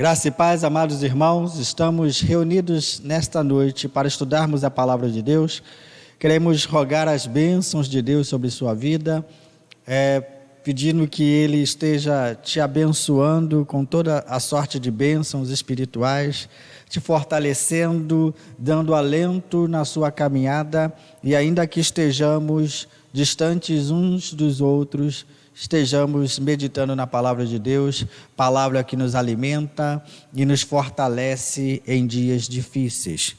Graça e paz, amados irmãos, estamos reunidos nesta noite para estudarmos a palavra de Deus. Queremos rogar as bênçãos de Deus sobre sua vida, pedindo que Ele esteja te abençoando com toda a sorte de bênçãos espirituais, te fortalecendo, dando alento na sua caminhada, e ainda que estejamos distantes uns dos outros, estejamos meditando na palavra de Deus, palavra que nos alimenta e nos fortalece em dias difíceis.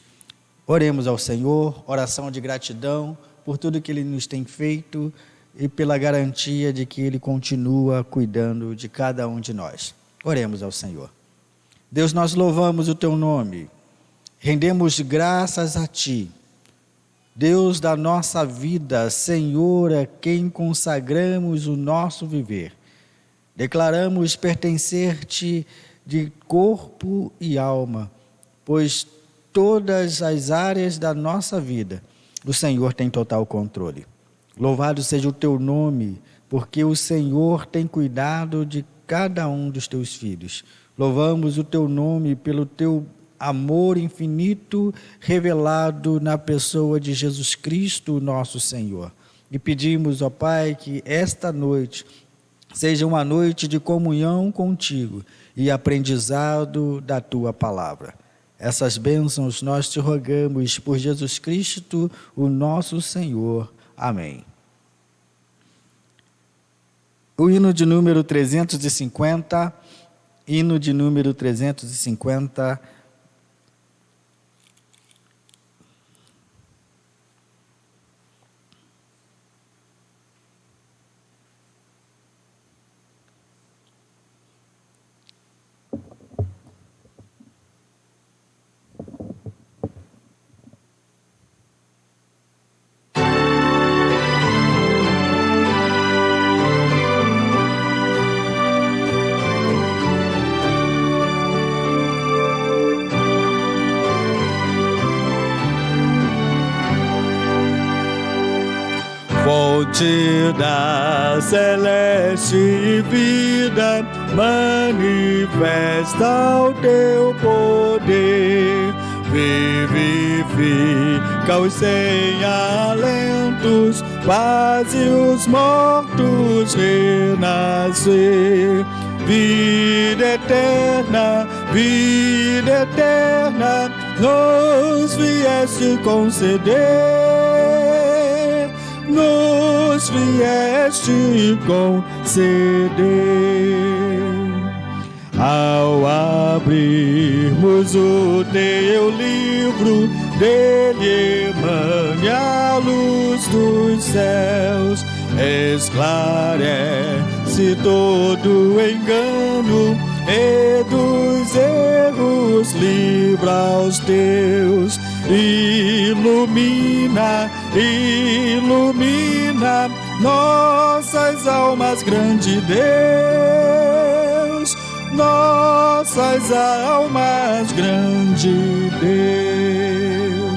Oremos ao Senhor, oração de gratidão por tudo que Ele nos tem feito e pela garantia de que Ele continua cuidando de cada um de nós. Oremos ao Senhor. Deus, nós louvamos o Teu nome, rendemos graças a Ti. Deus da nossa vida, Senhor, a quem consagramos o nosso viver. Declaramos pertencer-te de corpo e alma, pois todas as áreas da nossa vida, o Senhor tem total controle. Louvado seja o teu nome, porque o Senhor tem cuidado de cada um dos teus filhos. Louvamos o teu nome pelo teu amor infinito revelado na pessoa de Jesus Cristo, nosso Senhor. E pedimos, ó Pai, que esta noite seja uma noite de comunhão contigo e aprendizado da tua palavra. Essas bênçãos nós te rogamos por Jesus Cristo, o nosso Senhor. Amém. O hino de número 350, hino de número 350, Fonte da celeste vida, manifesta o teu poder, vivifica os sem alentos, faz os mortos renascer. Vida eterna, nos vieste conceder, nos vieste conceder. Ao abrirmos o teu livro, dele emane a luz dos céus, esclarece todo engano e dos erros livra os teus. Ilumina nossas almas, grande Deus, nossas almas, grande Deus.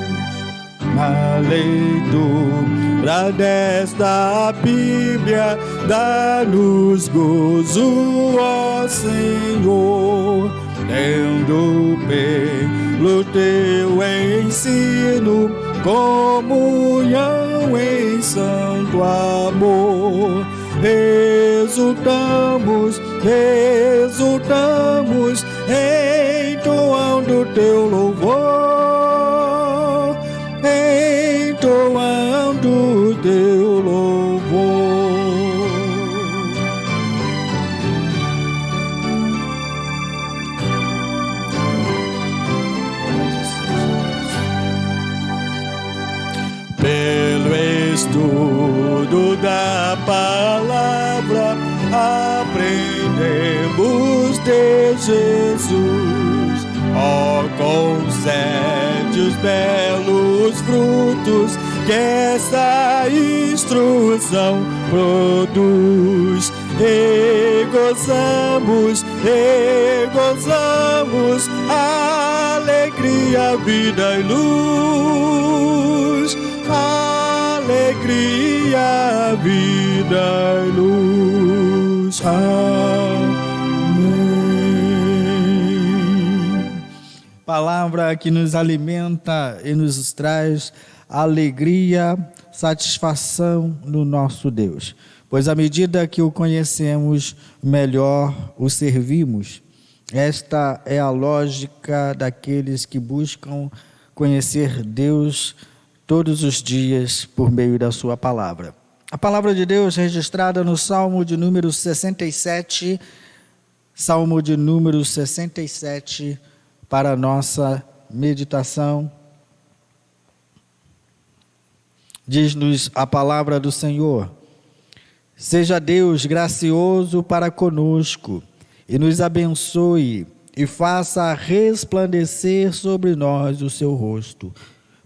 Na leitura desta Bíblia, dá-nos gozo, ó Senhor, tendo pelo teu ensino comunhão em santo amor. Exultamos, entoando teu louvor, entoando teu louvor. Pelo estudo da palavra, aprendemos de Jesus. Ó, concede os belos frutos que essa instrução produz. E gozamos alegria, vida e luz. Alegria, vida e luz. Amém. palavra que nos alimenta e nos traz alegria, satisfação no nosso Deus. Pois à medida que o conhecemos, melhor o servimos. Esta é a lógica daqueles que buscam conhecer Deus todos os dias por meio da sua palavra. A palavra de Deus registrada no Salmo de número 67, Salmo de número 67, para a nossa meditação. Diz-nos a palavra do Senhor: seja Deus gracioso para conosco, e nos abençoe, e faça resplandecer sobre nós o seu rosto,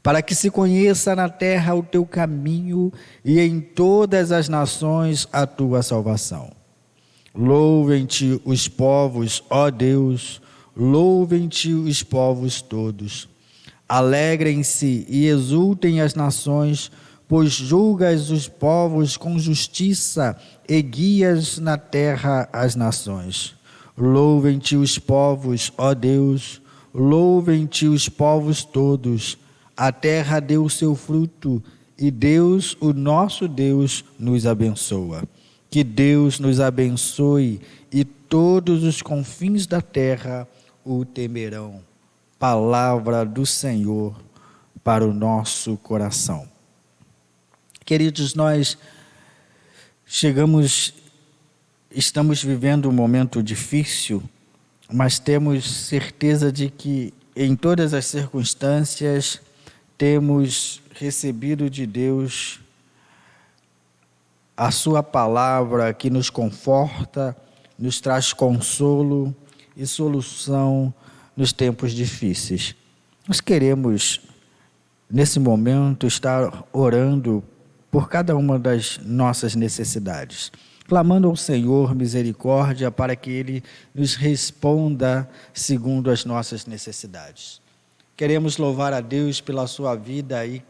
para que se conheça na terra o teu caminho, e em todas as nações a tua salvação. Louvem-te os povos, ó Deus, louvem-te os povos todos. Alegrem-se e exultem as nações, pois julgas os povos com justiça e guias na terra as nações. Louvem-te os povos, ó Deus, louvem-te os povos todos. A terra deu o seu fruto, e Deus, o nosso Deus, nos abençoa. Que Deus nos abençoe, e todos os confins da terra o temerão. Palavra do Senhor para o nosso coração. Queridos, nós estamos vivendo um momento difícil, mas temos certeza de que em todas as circunstâncias temos recebido de Deus a sua palavra que nos conforta, nos traz consolo e solução nos tempos difíceis. Nós queremos, nesse momento, estar orando por cada uma das nossas necessidades, clamando ao Senhor misericórdia para que Ele nos responda segundo as nossas necessidades. Queremos louvar a Deus pela sua vida e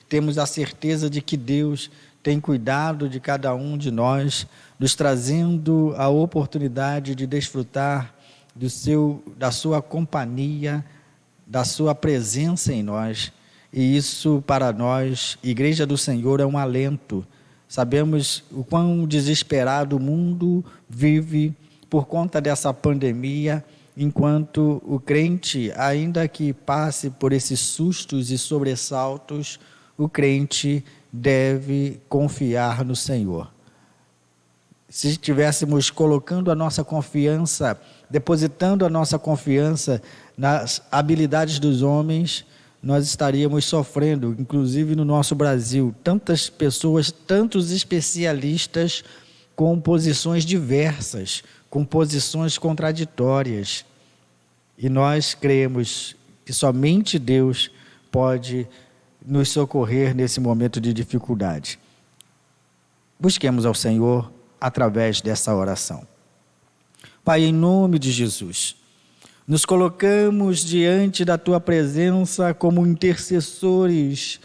temos a certeza de que Deus tem cuidado de cada um de nós, nos trazendo a oportunidade de desfrutar da sua companhia, da sua presença em nós. E isso para nós, Igreja do Senhor, é um alento. Sabemos o quão desesperado o mundo vive por conta dessa pandemia, enquanto o crente, ainda que passe por esses sustos e sobressaltos, o crente deve confiar no Senhor. Se estivéssemos colocando a nossa confiança, depositando a nossa confiança nas habilidades dos homens, nós estaríamos sofrendo, inclusive no nosso Brasil, tantas pessoas, tantos especialistas com posições diversas, com posições contraditórias. E nós cremos que somente Deus pode nos socorrer nesse momento de dificuldade. Busquemos ao Senhor através dessa oração. Pai, em nome de Jesus, nos colocamos diante da Tua presença como intercessores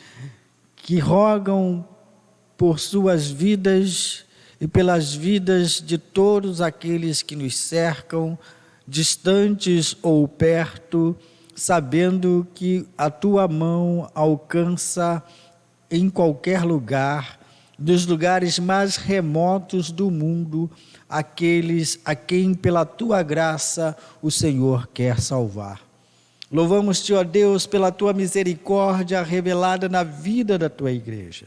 que rogam por suas vidas e pelas vidas de todos aqueles que nos cercam, distantes ou perto, sabendo que a Tua mão alcança em qualquer lugar, dos lugares mais remotos do mundo, aqueles a quem pela Tua graça o Senhor quer salvar. Louvamos-te, ó Deus, pela Tua misericórdia revelada na vida da Tua igreja.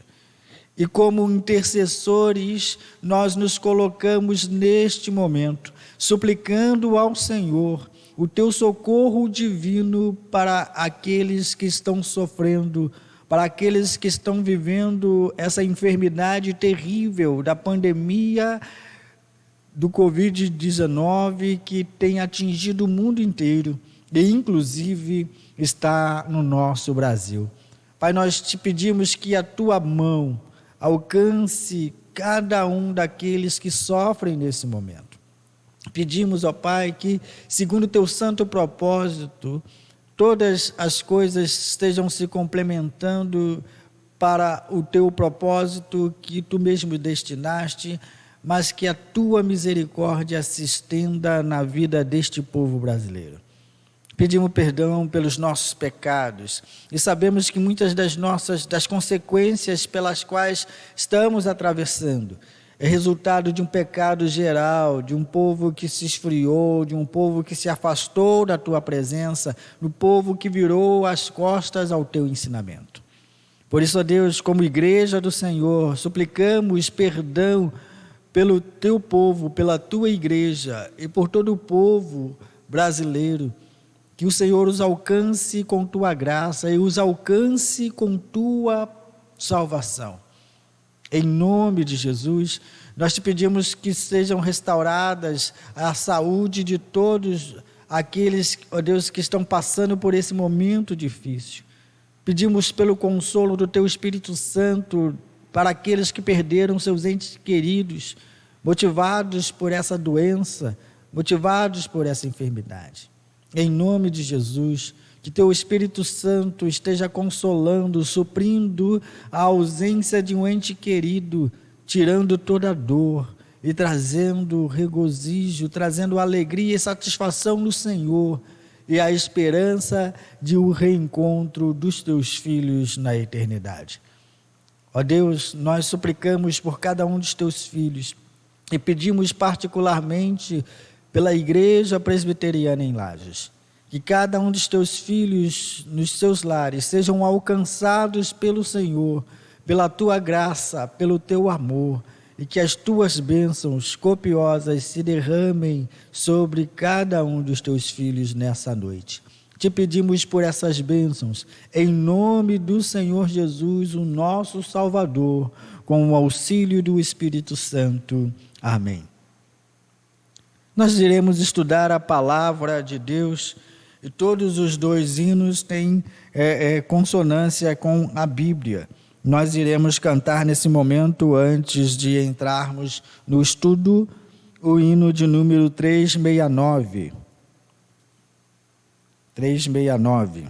E como intercessores, nós nos colocamos neste momento, suplicando ao Senhor o Teu socorro divino para aqueles que estão sofrendo, para aqueles que estão vivendo essa enfermidade terrível da pandemia do Covid-19 que tem atingido o mundo inteiro e inclusive está no nosso Brasil. Pai, nós te pedimos que a Tua mão alcance cada um daqueles que sofrem nesse momento. Pedimos, ó Pai, que segundo o Teu santo propósito, todas as coisas estejam se complementando para o Teu propósito que Tu mesmo destinaste, mas que a Tua misericórdia se estenda na vida deste povo brasileiro. Pedimos perdão pelos nossos pecados e sabemos que muitas das consequências pelas quais estamos atravessando é resultado de um pecado geral, de um povo que se esfriou, de um povo que se afastou da tua presença, do povo que virou as costas ao teu ensinamento. Por isso, ó Deus, como igreja do Senhor, suplicamos perdão pelo teu povo, pela tua igreja e por todo o povo brasileiro. Que o Senhor os alcance com tua graça e os alcance com tua salvação. Em nome de Jesus, nós te pedimos que sejam restauradas a saúde de todos aqueles, ó Deus, que estão passando por esse momento difícil. Pedimos pelo consolo do teu Espírito Santo para aqueles que perderam seus entes queridos, motivados por essa doença, motivados por essa enfermidade. Em nome de Jesus, que teu Espírito Santo esteja consolando, suprindo a ausência de um ente querido, tirando toda a dor e trazendo regozijo, trazendo alegria e satisfação no Senhor e a esperança de um reencontro dos teus filhos na eternidade. Ó Deus, nós suplicamos por cada um dos teus filhos e pedimos particularmente pela Igreja Presbiteriana em Lages, que cada um dos teus filhos nos seus lares sejam alcançados pelo Senhor, pela tua graça, pelo teu amor, e que as tuas bênçãos copiosas se derramem sobre cada um dos teus filhos nessa noite. Te pedimos por essas bênçãos, em nome do Senhor Jesus, o nosso Salvador, com o auxílio do Espírito Santo. Amém. Nós iremos estudar a palavra de Deus e todos os dois hinos têm consonância com a Bíblia. Nós iremos cantar nesse momento, antes de entrarmos no estudo, o hino de número 369. 369.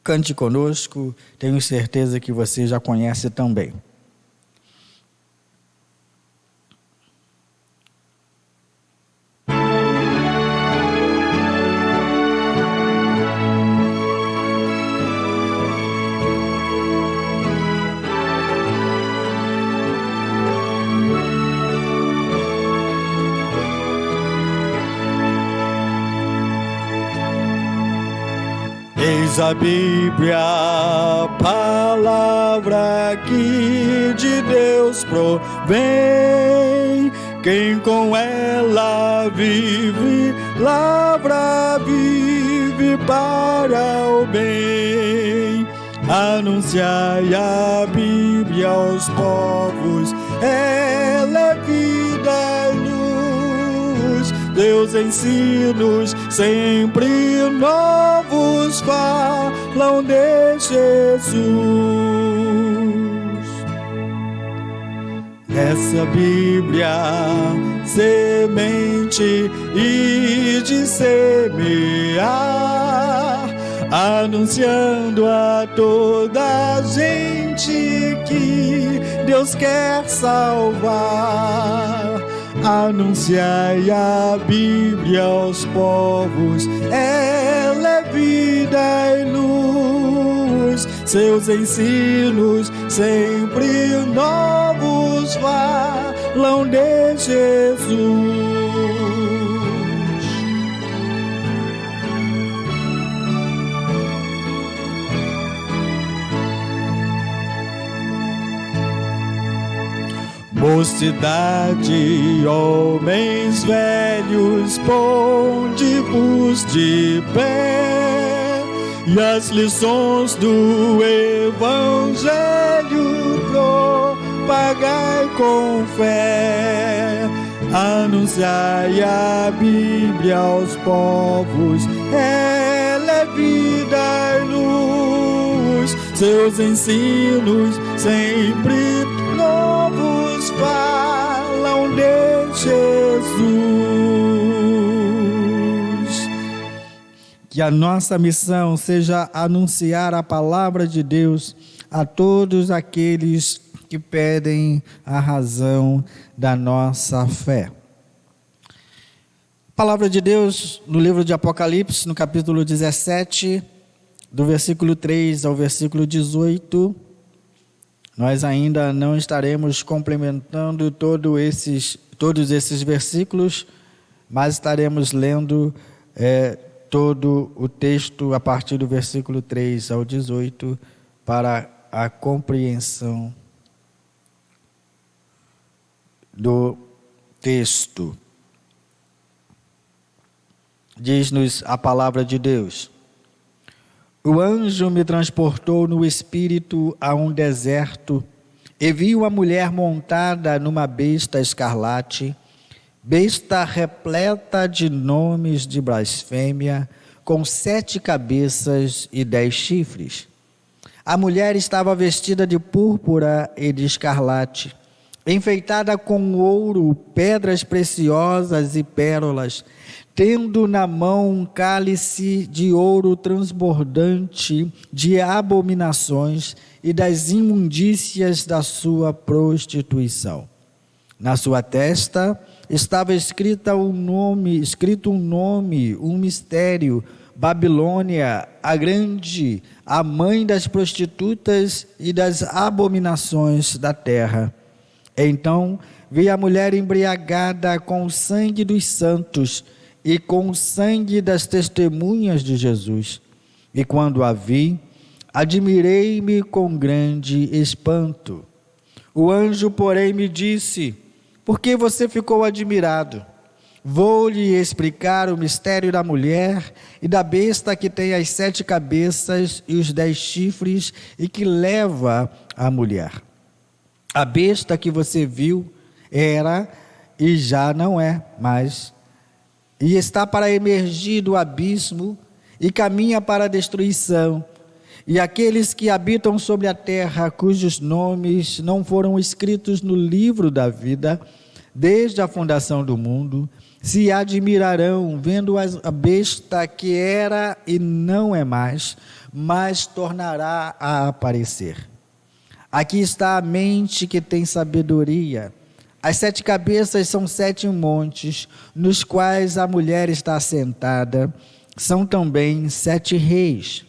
Cante conosco, tenho certeza que você já conhece também. Eis a Bíblia, a palavra que de Deus provém. Quem com ela vive, lavra, vive para o bem. Anunciai a Bíblia aos povos, ela é vida e luz. Teus ensinos sempre novos falam de Jesus. Essa Bíblia, semente e de semear, anunciando a toda a gente que Deus quer salvar. Anunciai a Bíblia aos povos, ela é vida e luz. Seus ensinos sempre novos falam de Jesus. Mocidade, homens velhos, ponde-vos de pé, e as lições do Evangelho propagai com fé. Anunciai a Bíblia aos povos, ela é vida e luz. Seus ensinos sempre novos falam de Jesus. Que a nossa missão seja anunciar a palavra de Deus a todos aqueles que pedem a razão da nossa fé. Palavra de Deus no livro de Apocalipse, no capítulo 17, do versículo 3 ao versículo 18. Nós ainda não estaremos complementando todos esses versículos, mas estaremos lendo todo o texto a partir do versículo 3 ao 18 para a compreensão do texto. Diz-nos a palavra de Deus: o anjo me transportou no espírito a um deserto e vi uma mulher montada numa besta escarlate, besta repleta de nomes de blasfêmia, com 7 cabeças e 10 chifres. A mulher estava vestida de púrpura e de escarlate, enfeitada com ouro, pedras preciosas e pérolas, tendo na mão um cálice de ouro transbordante de abominações e das imundícias da sua prostituição. Na sua testa estava escrito um nome, um mistério: Babilônia, a grande, a mãe das prostitutas e das abominações da terra. Então vi a mulher embriagada com o sangue dos santos e com o sangue das testemunhas de Jesus. E quando a vi, admirei-me com grande espanto. O anjo, porém, me disse: por que você ficou admirado? Vou lhe explicar o mistério da mulher e da besta que tem as 7 cabeças e os 10 chifres e que leva a mulher. A besta que você viu era e já não é mais, e está para emergir do abismo e caminha para a destruição. E aqueles que habitam sobre a terra, cujos nomes não foram escritos no livro da vida, desde a fundação do mundo, se admirarão vendo a besta que era e não é mais, mas tornará a aparecer. Aqui está a mente que tem sabedoria. As 7 cabeças são 7 montes, nos quais a mulher está assentada. São também 7 reis,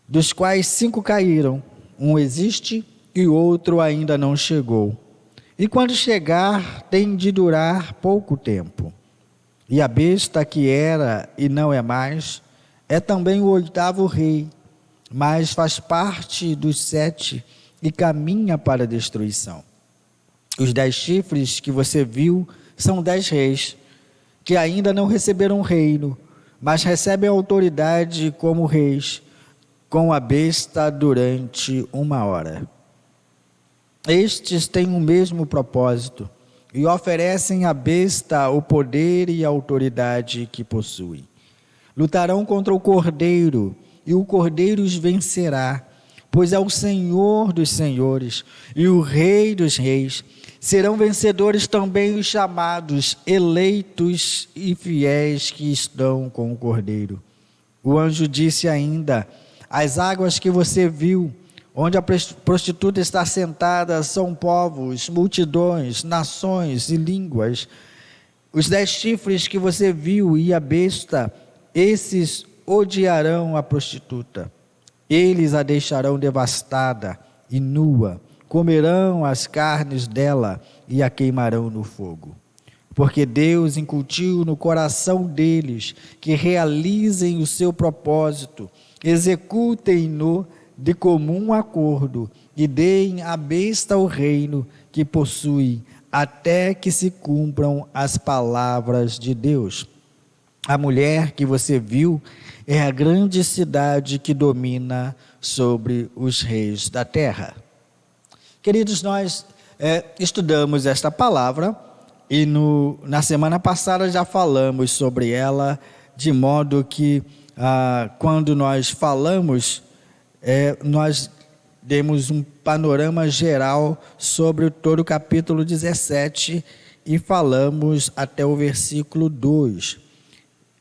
dos quais 5 caíram. Um existe e o outro ainda não chegou. E quando chegar, tem de durar pouco tempo. E a besta que era e não é mais, é também o 8º rei, mas faz parte dos 7 e caminha para a destruição. Os 10 chifres que você viu são 10 reis, que ainda não receberam reino, mas recebem autoridade como reis, com a besta durante 1 hora. Estes têm o mesmo propósito e oferecem à besta o poder e a autoridade que possuem. Lutarão contra o cordeiro e o cordeiro os vencerá, pois é o Senhor dos senhores e o Rei dos reis. Serão vencedores também os chamados, eleitos e fiéis que estão com o cordeiro. O anjo disse ainda: as águas que você viu, onde a prostituta está sentada, são povos, multidões, nações e línguas. Os 10 chifres que você viu e a besta, esses odiarão a prostituta. Eles a deixarão devastada e nua, comerão as carnes dela e a queimarão no fogo. Porque Deus incutiu no coração deles que realizem o seu propósito, executem-no de comum acordo e deem à besta o reino que possui, até que se cumpram as palavras de Deus. A mulher que você viu é a grande cidade que domina sobre os reis da terra. Queridos, nós estudamos esta palavra e na semana passada já falamos sobre ela, de modo que quando nós falamos, nós demos um panorama geral sobre todo o capítulo 17 e falamos até o versículo 2.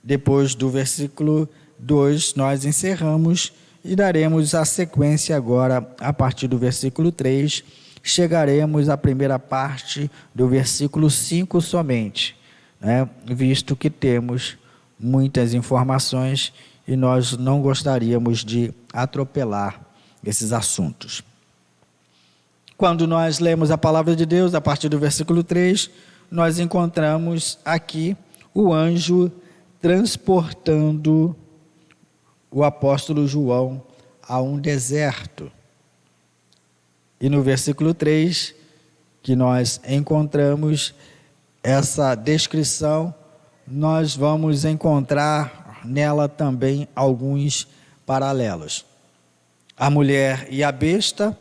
Depois do versículo 2, nós encerramos e daremos a sequência agora a partir do versículo 3. Chegaremos à primeira parte do versículo 5 somente. né? Visto que temos muitas informações e nós não gostaríamos de atropelar esses assuntos. Quando nós lemos a palavra de Deus, a partir do versículo 3, nós encontramos aqui o anjo transportando o apóstolo João a um deserto. E no versículo 3, que nós encontramos essa descrição, nós vamos encontrar nela também alguns paralelos. A mulher e a besta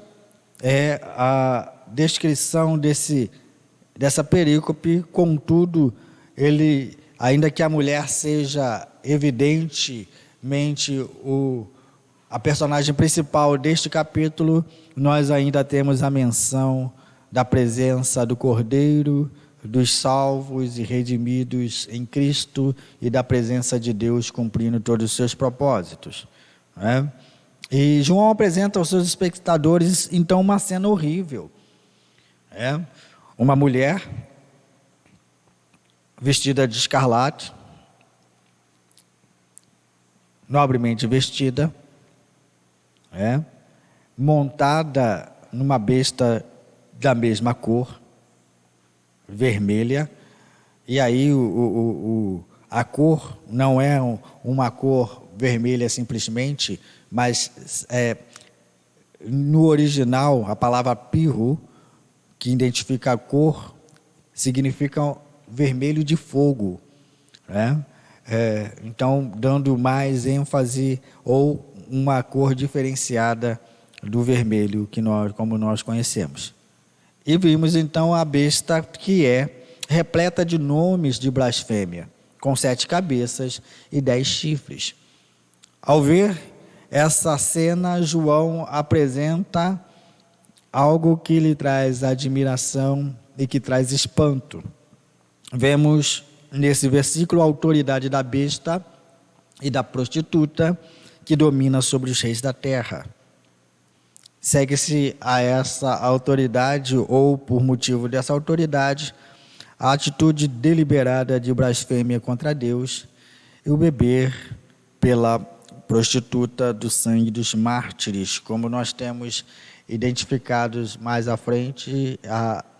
é a descrição dessa perícope, contudo, ainda que a mulher seja evidentemente a personagem principal deste capítulo, nós ainda temos a menção da presença do Cordeiro, dos salvos e redimidos em Cristo e da presença de Deus cumprindo todos os seus propósitos, né? E João apresenta aos seus espectadores, então, uma cena horrível. Uma mulher vestida de escarlate, nobremente vestida, montada numa besta da mesma cor, vermelha, e aí a cor não é uma cor vermelha simplesmente, mas no original a palavra pirro, que identifica a cor, significa vermelho de fogo, né? Então, dando mais ênfase ou uma cor diferenciada do vermelho como nós conhecemos. E vimos então a besta, que é repleta de nomes de blasfêmia, com 7 cabeças e 10 chifres. Ao ver essa cena, João apresenta algo que lhe traz admiração e que traz espanto. Vemos nesse versículo a autoridade da besta e da prostituta que domina sobre os reis da terra. Segue-se a essa autoridade, ou por motivo dessa autoridade, a atitude deliberada de blasfêmia contra Deus e o beber pela prostituta do sangue dos mártires, como nós temos identificados mais à frente,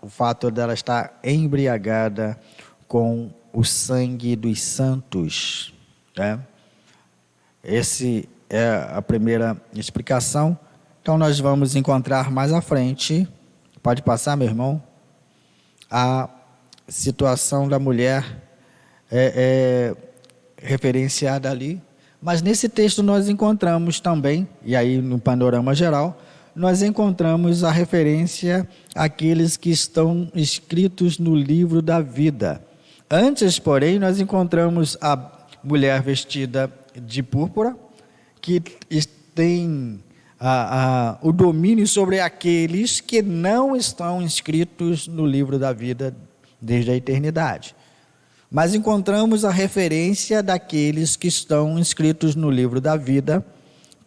o fato dela estar embriagada com o sangue dos santos, né? Essa é a primeira explicação. Então nós vamos encontrar mais à frente, pode passar, meu irmão, a situação da mulher referenciada ali. Mas nesse texto nós encontramos também, e aí no panorama geral, nós encontramos a referência àqueles que estão escritos no livro da vida. Antes, porém, nós encontramos a mulher vestida de púrpura, que tem o domínio sobre aqueles que não estão inscritos no livro da vida desde a eternidade. Mas encontramos a referência daqueles que estão inscritos no livro da vida.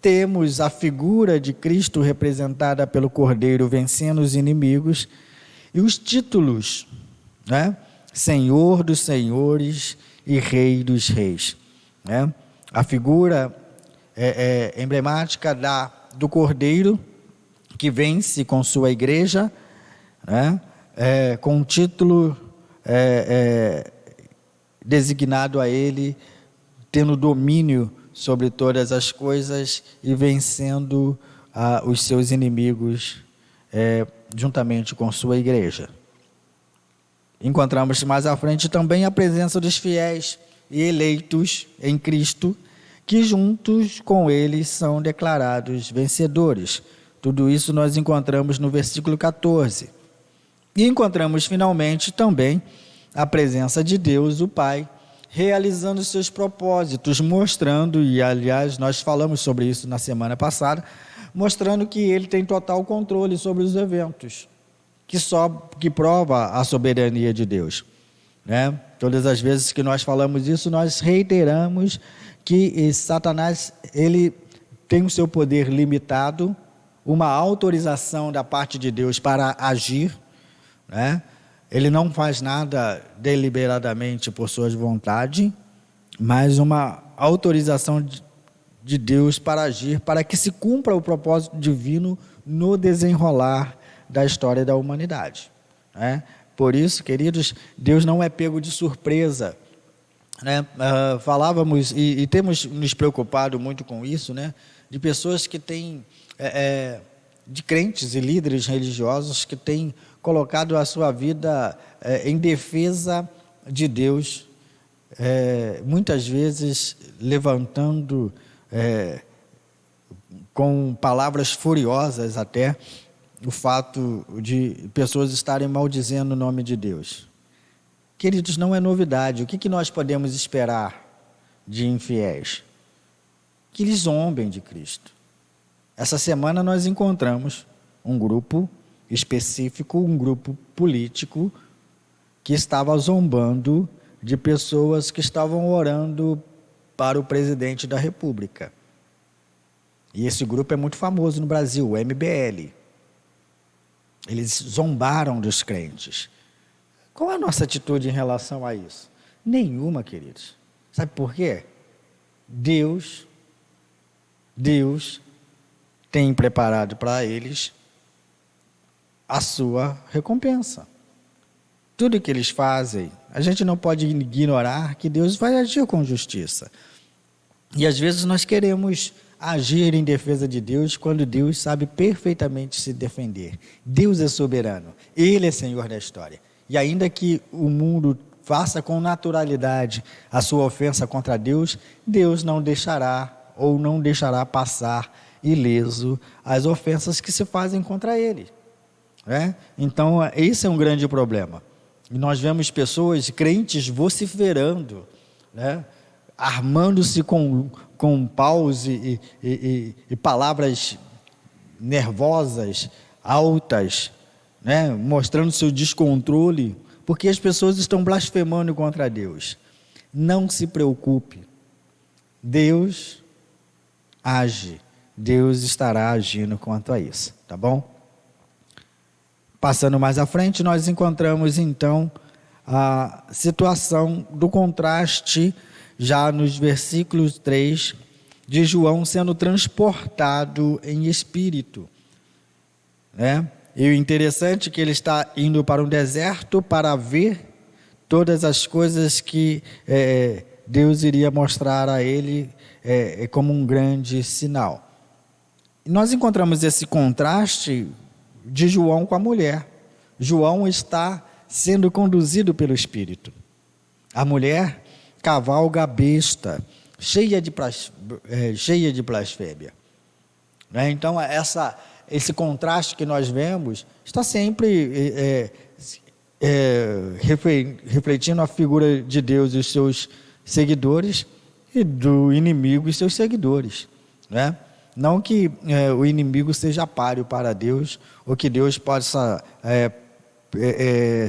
Temos a figura de Cristo representada pelo Cordeiro vencendo os inimigos e os títulos, né? Senhor dos senhores e Rei dos reis, né? A figura emblemática do Cordeiro que vence com sua igreja, né? Com um título designado a ele, tendo domínio sobre todas as coisas e vencendo os seus inimigos juntamente com sua igreja. Encontramos mais à frente também a presença dos fiéis e eleitos em Cristo, que juntos com ele são declarados vencedores. Tudo isso nós encontramos no versículo 14. E encontramos finalmente também a presença de Deus, o Pai, realizando seus propósitos, mostrando, e aliás nós falamos sobre isso na semana passada, mostrando que ele tem total controle sobre os eventos, que prova a soberania de Deus, né? Todas as vezes que nós falamos isso, nós reiteramos que Satanás, ele tem o seu poder limitado, uma autorização da parte de Deus para agir, né? Ele não faz nada deliberadamente por sua vontade, mas uma autorização de Deus para agir, para que se cumpra o propósito divino no desenrolar da história da humanidade, né? Por isso, queridos, Deus não é pego de surpresa, né? Falávamos e temos nos preocupado muito com isso, né? De pessoas que têm, de crentes e líderes religiosos que têm colocado a sua vida em defesa de Deus, muitas vezes levantando com palavras furiosas até o fato de pessoas estarem maldizendo o nome de Deus. Queridos, não é novidade. O que nós podemos esperar de infiéis? Que eles zombem de Cristo. Essa semana nós encontramos um grupo específico, um grupo político, que estava zombando de pessoas que estavam orando para o presidente da República. E esse grupo é muito famoso no Brasil, o MBL. Eles zombaram dos crentes. Qual é a nossa atitude em relação a isso? Nenhuma, queridos. Sabe por quê? Deus tem preparado para eles a sua recompensa. Tudo que eles fazem, a gente não pode ignorar que Deus vai agir com justiça. E às vezes nós queremos agir em defesa de Deus quando Deus sabe perfeitamente se defender. Deus é soberano, Ele é Senhor da história. E ainda que o mundo faça com naturalidade a sua ofensa contra Deus, Deus não deixará ou não deixará passar ileso as ofensas que se fazem contra Ele, né? Então, esse é um grande problema. E nós vemos pessoas, crentes, vociferando, né? Armando-se com paus e palavras nervosas, altas, né? Mostrando seu descontrole, porque as pessoas estão blasfemando contra Deus. Não se preocupe, Deus age, Deus estará agindo quanto a isso, tá bom? Passando mais à frente, nós encontramos então a situação do contraste, já nos versículos 3, de João sendo transportado em espírito, né? E o interessante é que ele está indo para um deserto para ver todas as coisas que Deus iria mostrar a ele como um grande sinal. E nós encontramos esse contraste de João com a mulher. João está sendo conduzido pelo Espírito. A mulher cavalga a besta, cheia de blasfêmia, né? Então, esse contraste que nós vemos está sempre refletindo a figura de Deus e os seus seguidores e do inimigo e seus seguidores, né? Não que o inimigo seja páreo para Deus, ou que Deus possa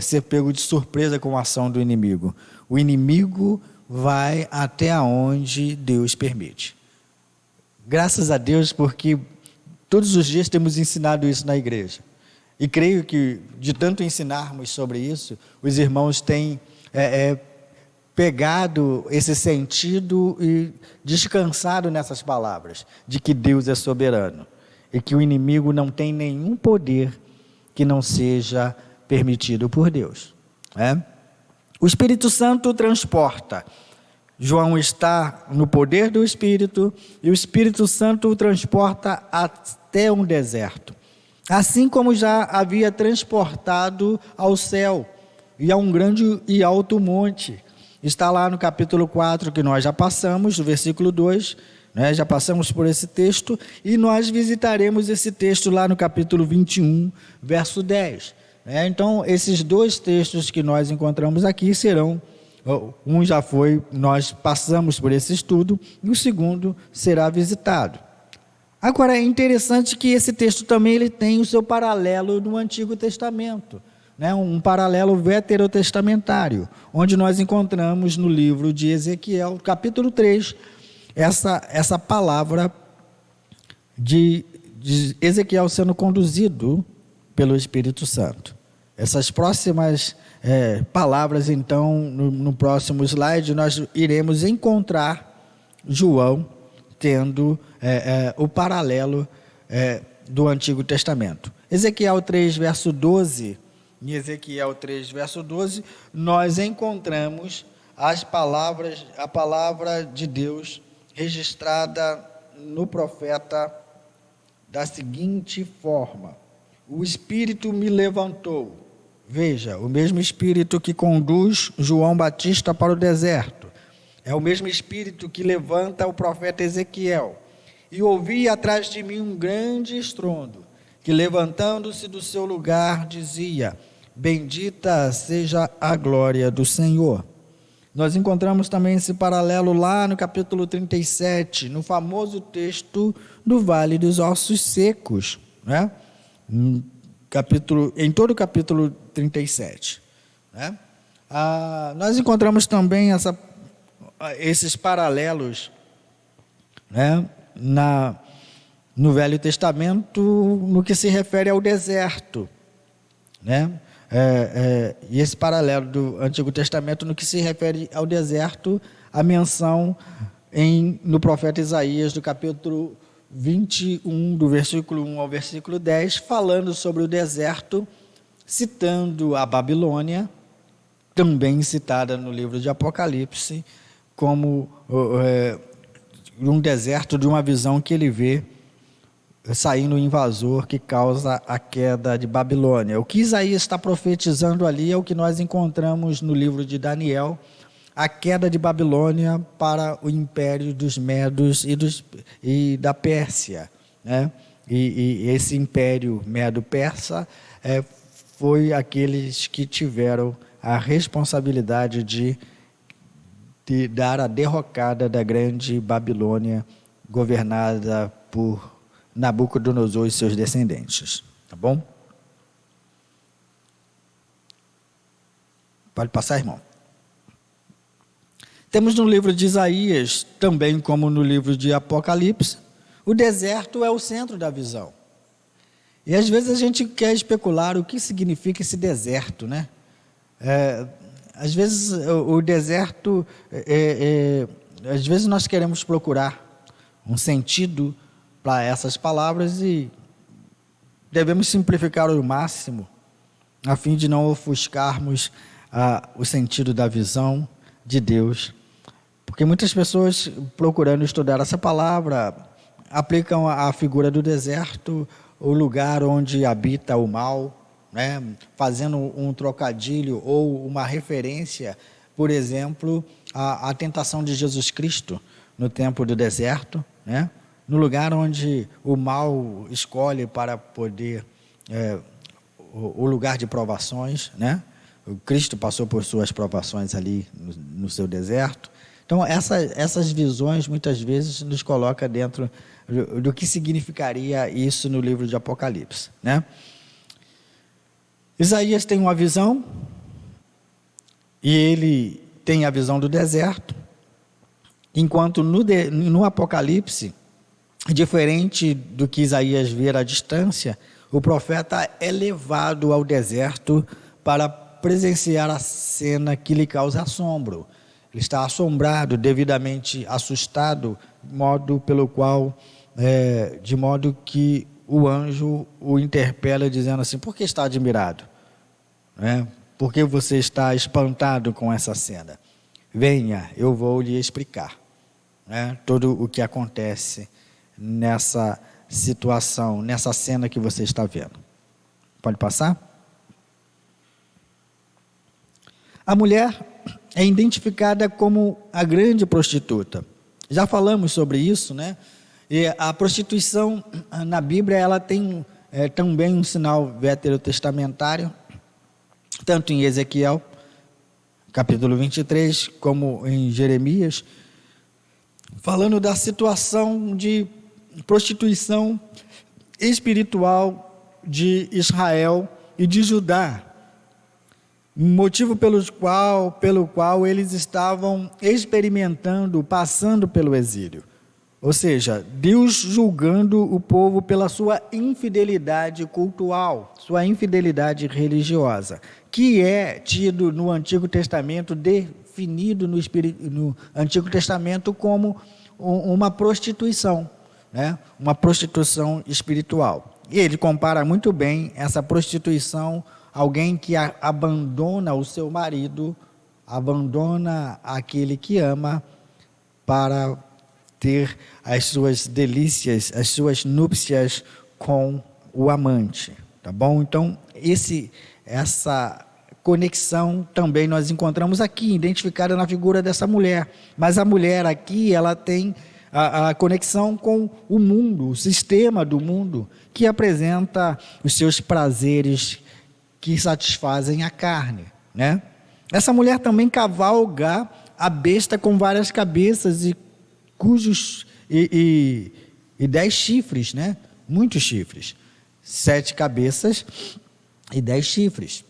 ser pego de surpresa com a ação do inimigo. O inimigo vai até onde Deus permite. Graças a Deus, porque todos os dias temos ensinado isso na igreja. E creio que, de tanto ensinarmos sobre isso, os irmãos têm pegado esse sentido e descansado nessas palavras, de que Deus é soberano e que o inimigo não tem nenhum poder que não seja permitido por Deus, né? O Espírito Santo transporta. João está no poder do Espírito e o Espírito Santo o transporta até um deserto, assim como já havia transportado ao céu e a um grande e alto monte. Está lá no capítulo 4, que nós já passamos, no versículo 2, né? Já passamos por esse texto, e nós visitaremos esse texto lá no capítulo 21, verso 10. Né? Então, esses dois textos que nós encontramos aqui serão, um já foi, nós passamos por esse estudo, e o segundo será visitado. Agora, é interessante que esse texto também ele tem o seu paralelo no Antigo Testamento, né? Um paralelo veterotestamentário, onde nós encontramos no livro de Ezequiel, capítulo 3, essa palavra de Ezequiel sendo conduzido pelo Espírito Santo. Essas próximas palavras, então, no próximo slide, nós iremos encontrar João tendo o paralelo do Antigo Testamento. Ezequiel 3, verso 12, em Ezequiel 3, verso 12, nós encontramos a palavra de Deus registrada no profeta da seguinte forma: o Espírito me levantou. Veja, o mesmo Espírito que conduz João Batista para o deserto, é o mesmo Espírito que levanta o profeta Ezequiel. E ouvi atrás de mim um grande estrondo, que levantando-se do seu lugar dizia: bendita seja a glória do Senhor. Nós encontramos também esse paralelo lá no capítulo 37, no famoso texto do Vale dos Ossos Secos, né? Em todo o capítulo 37. Né? Nós encontramos também esses paralelos, né? No Velho Testamento, no que se refere ao deserto, né? E esse paralelo do Antigo Testamento no que se refere ao deserto, a menção no profeta Isaías, do capítulo 21, do versículo 1 ao versículo 10, falando sobre o deserto, citando a Babilônia, também citada no livro de Apocalipse, como um deserto de uma visão que ele vê saindo o invasor que causa a queda de Babilônia. O que Isaías está profetizando ali é o que nós encontramos no livro de Daniel, a queda de Babilônia para o império dos Medos e da Pérsia, né? E esse império medo-persa foi aqueles que tiveram a responsabilidade de dar a derrocada da grande Babilônia, governada por Nabucodonosor e seus descendentes. Tá bom? Pode passar, irmão. Temos no livro de Isaías, também como no livro de Apocalipse, o deserto é o centro da visão. E às vezes a gente quer especular o que significa esse deserto, né? Às vezes o deserto, às vezes nós queremos procurar um sentido para essas palavras e devemos simplificar ao máximo, a fim de não ofuscarmos o sentido da visão de Deus. Porque muitas pessoas, procurando estudar essa palavra, aplicam a figura do deserto, o lugar onde habita o mal, né? Fazendo um trocadilho ou uma referência, por exemplo, à tentação de Jesus Cristo no tempo do deserto, né? No lugar onde o mal escolhe para poder, o lugar de provações, né? O Cristo passou por suas provações ali no seu deserto. Então, essas visões, muitas vezes, nos colocam dentro do que significaria isso no livro de Apocalipse, né? Isaías tem uma visão, e ele tem a visão do deserto, enquanto no Apocalipse, diferente do que Isaías vê à distância, o profeta é levado ao deserto para presenciar a cena que lhe causa assombro. Ele está assombrado, devidamente assustado, de modo que o anjo o interpela dizendo assim: por que está admirado? Por que você está espantado com essa cena? Venha, eu vou lhe explicar tudo o que acontece nessa situação, nessa cena que você está vendo. Pode passar? A mulher é identificada como a grande prostituta. Já falamos sobre isso, né? E a prostituição na Bíblia, ela tem também um sinal veterotestamentário, tanto em Ezequiel, capítulo 23, como em Jeremias, falando da situação de prostituição espiritual de Israel e de Judá, motivo pelo qual eles estavam experimentando, passando pelo exílio. Ou seja, Deus julgando o povo pela sua infidelidade cultural, sua infidelidade religiosa, que é tido no Antigo Testamento, definido no Antigo Testamento como uma prostituição, né? Uma prostituição espiritual. E ele compara muito bem essa prostituição, alguém que abandona o seu marido, abandona aquele que ama para ter as suas delícias, as suas núpcias com o amante, tá bom? Então, essa conexão também nós encontramos aqui, identificada na figura dessa mulher. Mas a mulher aqui, ela tem a conexão com o mundo, o sistema do mundo, que apresenta os seus prazeres que satisfazem a carne, né? Essa mulher também cavalga a besta com várias cabeças e 10 chifres, né? Muitos chifres. 7 cabeças e 10 chifres.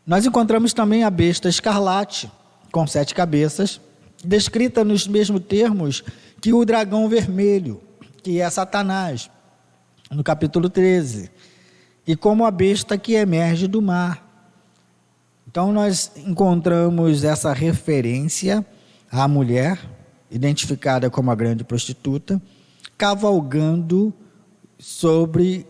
Nós encontramos também a besta escarlate, com 7 cabeças, descrita nos mesmos termos que o dragão vermelho, que é Satanás, no capítulo 13, e como a besta que emerge do mar. Então nós encontramos essa referência à mulher, identificada como a grande prostituta, cavalgando sobre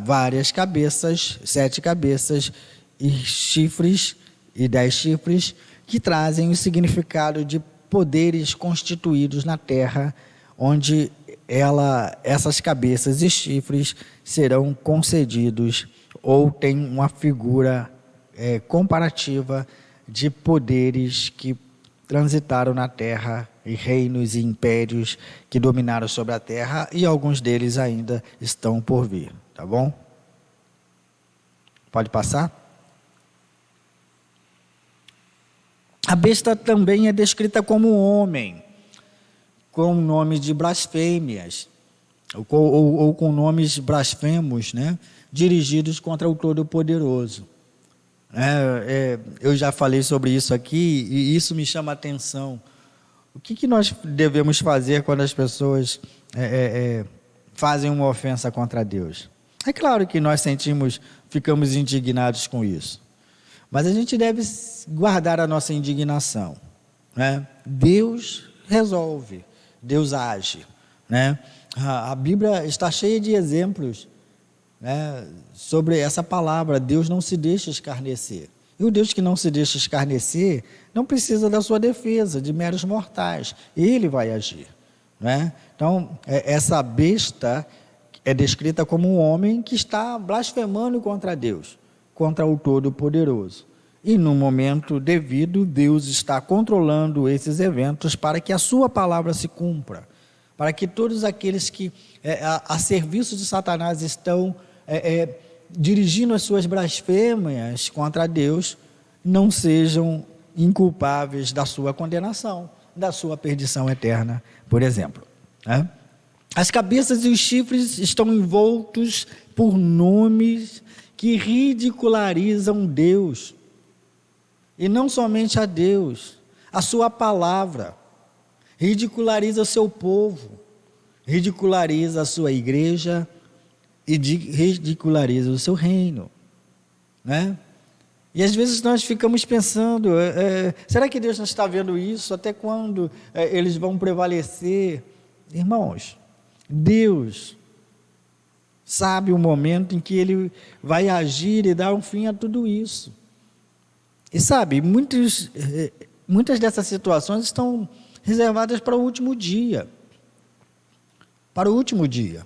várias cabeças, 7 cabeças e chifres e 10 chifres, que trazem o significado de poderes constituídos na terra, onde essas cabeças e chifres serão concedidos ou tem uma figura comparativa de poderes que transitaram na terra e reinos e impérios que dominaram sobre a terra, e alguns deles ainda estão por vir, tá bom? Pode passar? A besta também é descrita como um homem, com nome de blasfêmias, ou com nomes blasfemos, né, dirigidos contra o Todo-Poderoso. Eu já falei sobre isso aqui e isso me chama a atenção. O que nós devemos fazer quando as pessoas fazem uma ofensa contra Deus? É claro que nós ficamos indignados com isso, mas a gente deve guardar a nossa indignação, né? Deus resolve, Deus age, né? A Bíblia está cheia de exemplos, né, sobre essa palavra. Deus não se deixa escarnecer. E o Deus que não se deixa escarnecer não precisa da sua defesa, de meros mortais. Ele vai agir, né? Então, essa besta é descrita como um homem que está blasfemando contra Deus, contra o Todo-Poderoso. E no momento devido, Deus está controlando esses eventos para que a sua palavra se cumpra, para que todos aqueles que a serviço de Satanás estão dirigindo as suas blasfêmias contra Deus não sejam inculpáveis da sua condenação, da sua perdição eterna, por exemplo, né? As cabeças e os chifres estão envoltos por nomes que ridicularizam Deus, e não somente a Deus, a sua palavra, ridiculariza o seu povo, ridiculariza a sua igreja e ridiculariza o seu reino, né? E às vezes nós ficamos pensando, será que Deus não está vendo isso? Até quando eles vão prevalecer? Irmãos, Deus sabe o momento em que Ele vai agir e dar um fim a tudo isso. E sabe, muitas dessas situações estão reservadas para o último dia. Para o último dia.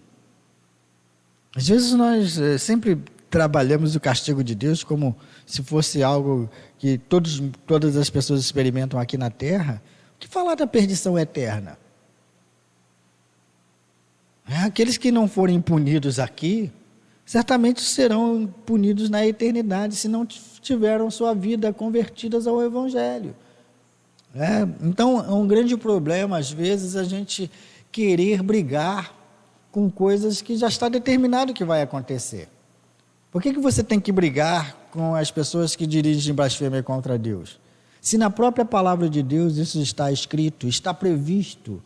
Às vezes nós sempre trabalhamos o castigo de Deus como se fosse algo que todas as pessoas experimentam aqui na terra. O que falar da perdição eterna? Aqueles que não forem punidos aqui, certamente serão punidos na eternidade, se não tiveram sua vida convertidas ao Evangelho. Então, é um grande problema, às vezes, a gente querer brigar com coisas que já está determinado que vai acontecer. Por que você tem que brigar com as pessoas que dirigem blasfêmia contra Deus? Se na própria palavra de Deus isso está escrito, está previsto,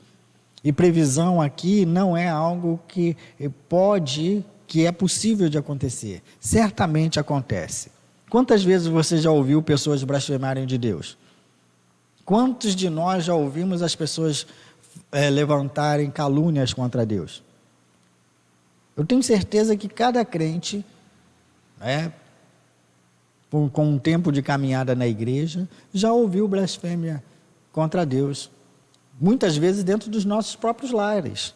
E previsão aqui não é algo que é possível de acontecer. Certamente acontece. Quantas vezes você já ouviu pessoas blasfemarem de Deus? Quantos de nós já ouvimos as pessoas levantarem calúnias contra Deus? Eu tenho certeza que cada crente, com um tempo de caminhada na igreja, já ouviu blasfêmia contra Deus. Muitas vezes dentro dos nossos próprios lares.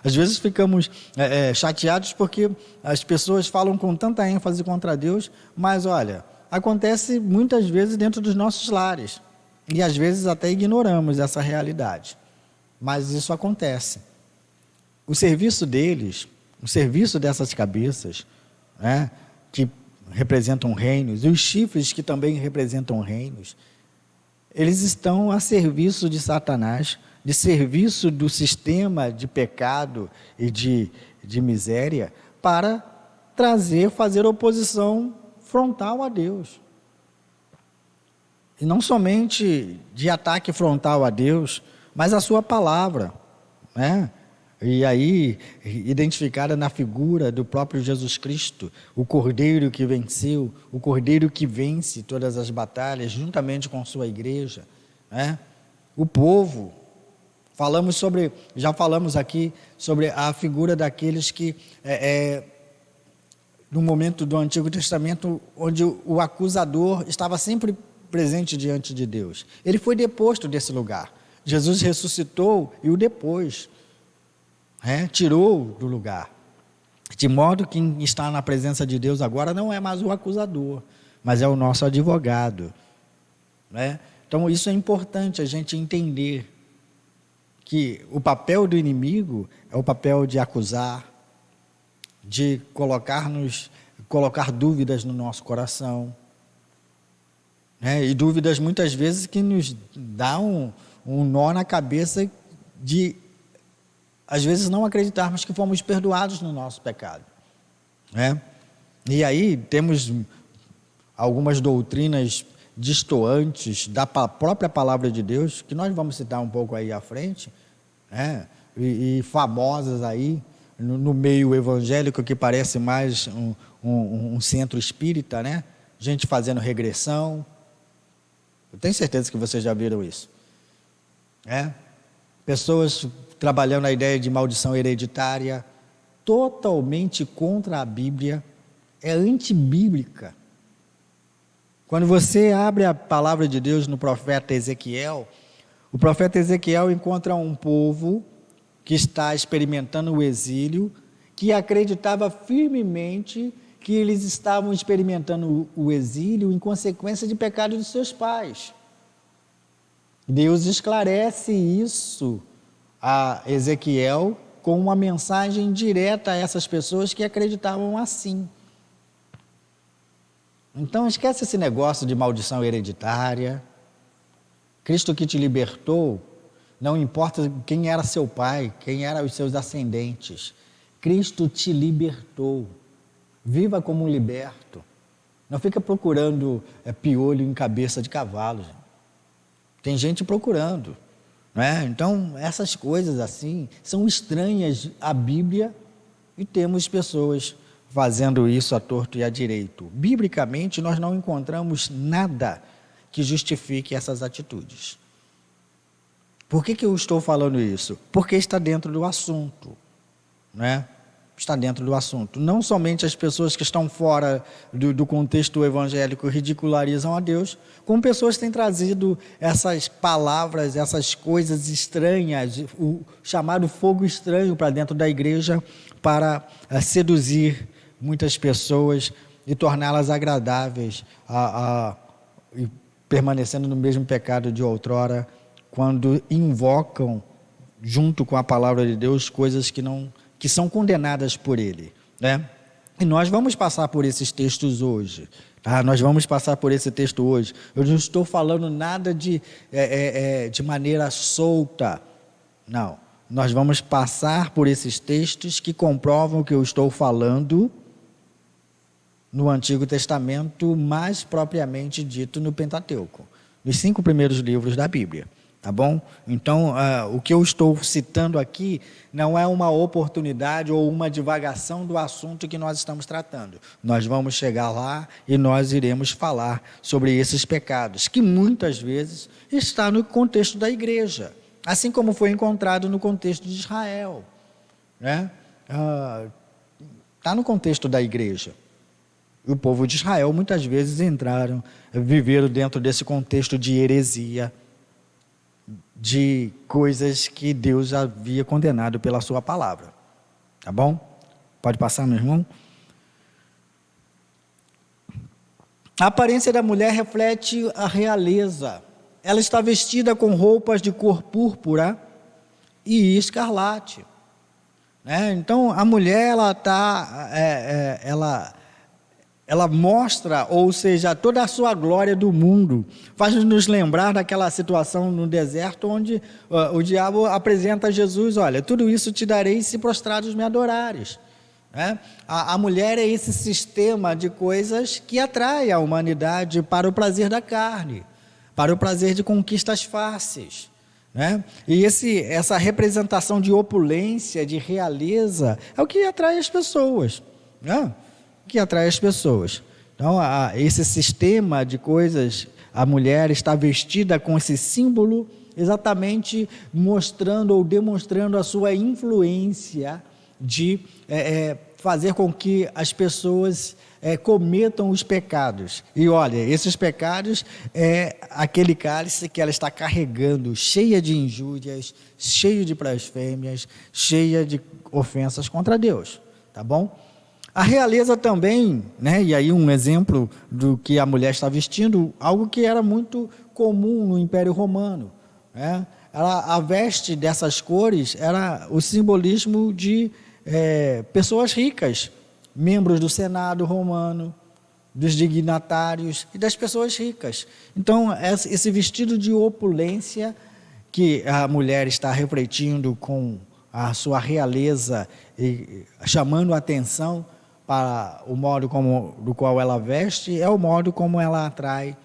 Às vezes ficamos chateados porque as pessoas falam com tanta ênfase contra Deus, mas olha, acontece muitas vezes dentro dos nossos lares. E às vezes até ignoramos essa realidade. Mas isso acontece. O serviço deles, o serviço dessas cabeças, que representam reinos, e os chifres que também representam reinos, eles estão a serviço de Satanás, de serviço do sistema de pecado e de miséria, para fazer oposição frontal a Deus. E não somente de ataque frontal a Deus, mas a sua palavra, E aí, identificada na figura do próprio Jesus Cristo, o Cordeiro que venceu, o Cordeiro que vence todas as batalhas, juntamente com sua igreja, O povo, já falamos aqui sobre a figura daqueles que, no momento do Antigo Testamento, onde o acusador estava sempre presente diante de Deus. Ele foi deposto desse lugar. Jesus ressuscitou e o depôs. Tirou do lugar, de modo que quem está na presença de Deus agora não é mais o acusador, mas é o nosso advogado, Então isso é importante a gente entender, que o papel do inimigo é o papel de acusar, de colocar dúvidas no nosso coração, e dúvidas muitas vezes que nos dão um nó na cabeça de às vezes não acreditarmos que fomos perdoados no nosso pecado. E aí temos algumas doutrinas destoantes da própria palavra de Deus, que nós vamos citar um pouco aí à frente, e famosas aí no meio evangélico, que parece mais um centro espírita, gente fazendo regressão. Eu tenho certeza que vocês já viram isso. Pessoas trabalhando a ideia de maldição hereditária, totalmente contra a Bíblia, é antibíblica. Quando você abre a palavra de Deus no profeta Ezequiel, o profeta Ezequiel encontra um povo que está experimentando o exílio, que acreditava firmemente que eles estavam experimentando o exílio em consequência de pecado de seus pais. Deus esclarece isso a Ezequiel com uma mensagem direta a essas pessoas que acreditavam assim. Então esquece esse negócio de maldição hereditária. Cristo que te libertou, não importa quem era seu pai, quem eram os seus ascendentes. Cristo te libertou. Viva como um liberto. Não fica procurando piolho em cabeça de cavalo. Gente. Tem gente procurando. Então, essas coisas assim são estranhas à Bíblia e temos pessoas fazendo isso à torto e à direito. Biblicamente, nós não encontramos nada que justifique essas atitudes. Por que eu estou falando isso? Porque está dentro do assunto, Está dentro do assunto. Não somente as pessoas que estão fora do contexto evangélico ridicularizam a Deus, como pessoas têm trazido essas palavras, essas coisas estranhas, o chamado fogo estranho para dentro da igreja, para seduzir muitas pessoas e torná-las agradáveis, e permanecendo no mesmo pecado de outrora, quando invocam, junto com a palavra de Deus, coisas que são condenadas por ele, E nós vamos passar por esses textos hoje, Nós vamos passar por esse texto hoje. Eu não estou falando nada de maneira solta, não. Nós vamos passar por esses textos que comprovam o que eu estou falando no Antigo Testamento, mais propriamente dito no Pentateuco, nos 5 primeiros livros da Bíblia, tá bom? Então, o que eu estou citando aqui não é uma oportunidade ou uma divagação do assunto que nós estamos tratando. Nós vamos chegar lá e nós iremos falar sobre esses pecados, que muitas vezes está no contexto da igreja, assim como foi encontrado no contexto de Israel, né? Está no contexto da igreja. O povo de Israel muitas vezes viveram dentro desse contexto de heresia, de coisas que Deus havia condenado pela sua palavra. Tá bom? Pode passar, meu irmão? A aparência da mulher reflete a realeza. Ela está vestida com roupas de cor púrpura e escarlate, né? Então, a mulher, ela mostra, ou seja, toda a sua glória do mundo, faz-nos lembrar daquela situação no deserto, onde o diabo apresenta a Jesus: olha, tudo isso te darei se prostrados me adorares, né? A mulher é esse sistema de coisas que atrai a humanidade para o prazer da carne, para o prazer de conquistas fáceis, né? E essa representação de opulência, de realeza, é o que atrai as pessoas, né? Que atrai as pessoas. Então, esse sistema de coisas, a mulher está vestida com esse símbolo, exatamente mostrando ou demonstrando a sua influência de fazer com que as pessoas cometam os pecados. E olha, esses pecados é aquele cálice que ela está carregando, cheia de injúrias, cheio de blasfêmias, cheia de ofensas contra Deus, tá bom? A realeza também, né, e aí um exemplo do que a mulher está vestindo, algo que era muito comum no Império Romano, né? A veste dessas cores era o simbolismo de pessoas ricas, membros do Senado romano, dos dignatários e das pessoas ricas. Então, esse vestido de opulência que a mulher está refletindo com a sua realeza e chamando a atenção para o modo do qual ela veste, é o modo como ela atrai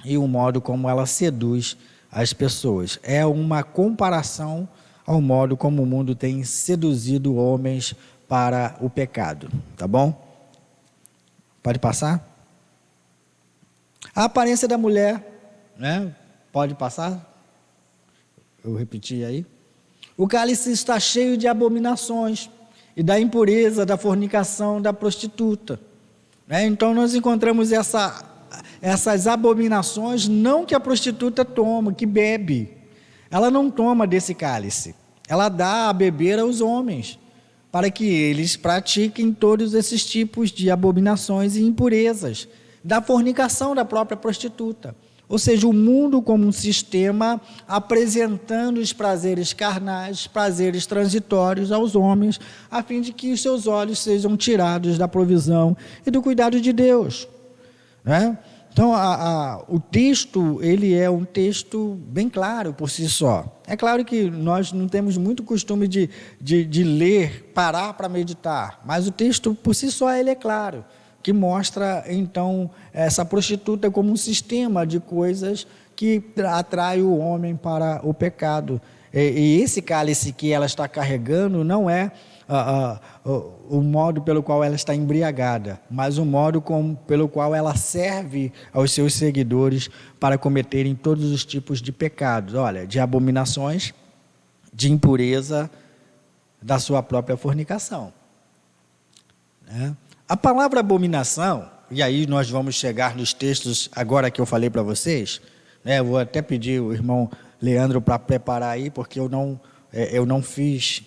e o modo como ela seduz as pessoas. É uma comparação ao modo como o mundo tem seduzido homens para o pecado, tá bom? Pode passar? A aparência da mulher, né? Pode passar? Eu repeti aí. O cálice está cheio de abominações e da impureza, da fornicação, da prostituta, né? Então nós encontramos essas abominações, não que a prostituta toma, que bebe. Ela não toma desse cálice, ela dá a beber aos homens, para que eles pratiquem todos esses tipos de abominações e impurezas, da fornicação da própria prostituta. Ou seja, o mundo como um sistema apresentando os prazeres carnais, prazeres transitórios aos homens, a fim de que os seus olhos sejam tirados da provisão e do cuidado de Deus, né? Então, o texto, ele é um texto bem claro por si só. É claro que nós não temos muito costume de ler, parar para meditar, mas o texto por si só ele é claro, que mostra, então, essa prostituta como um sistema de coisas que atrai o homem para o pecado. E esse cálice que ela está carregando não é o modo pelo qual ela está embriagada, mas o modo pelo qual ela serve aos seus seguidores para cometerem todos os tipos de pecados, olha, de abominações, de impureza, da sua própria fornicação, né? A palavra abominação, e aí nós vamos chegar nos textos agora que eu falei para vocês, né? Eu vou até pedir o irmão Leandro para preparar aí, porque eu não fiz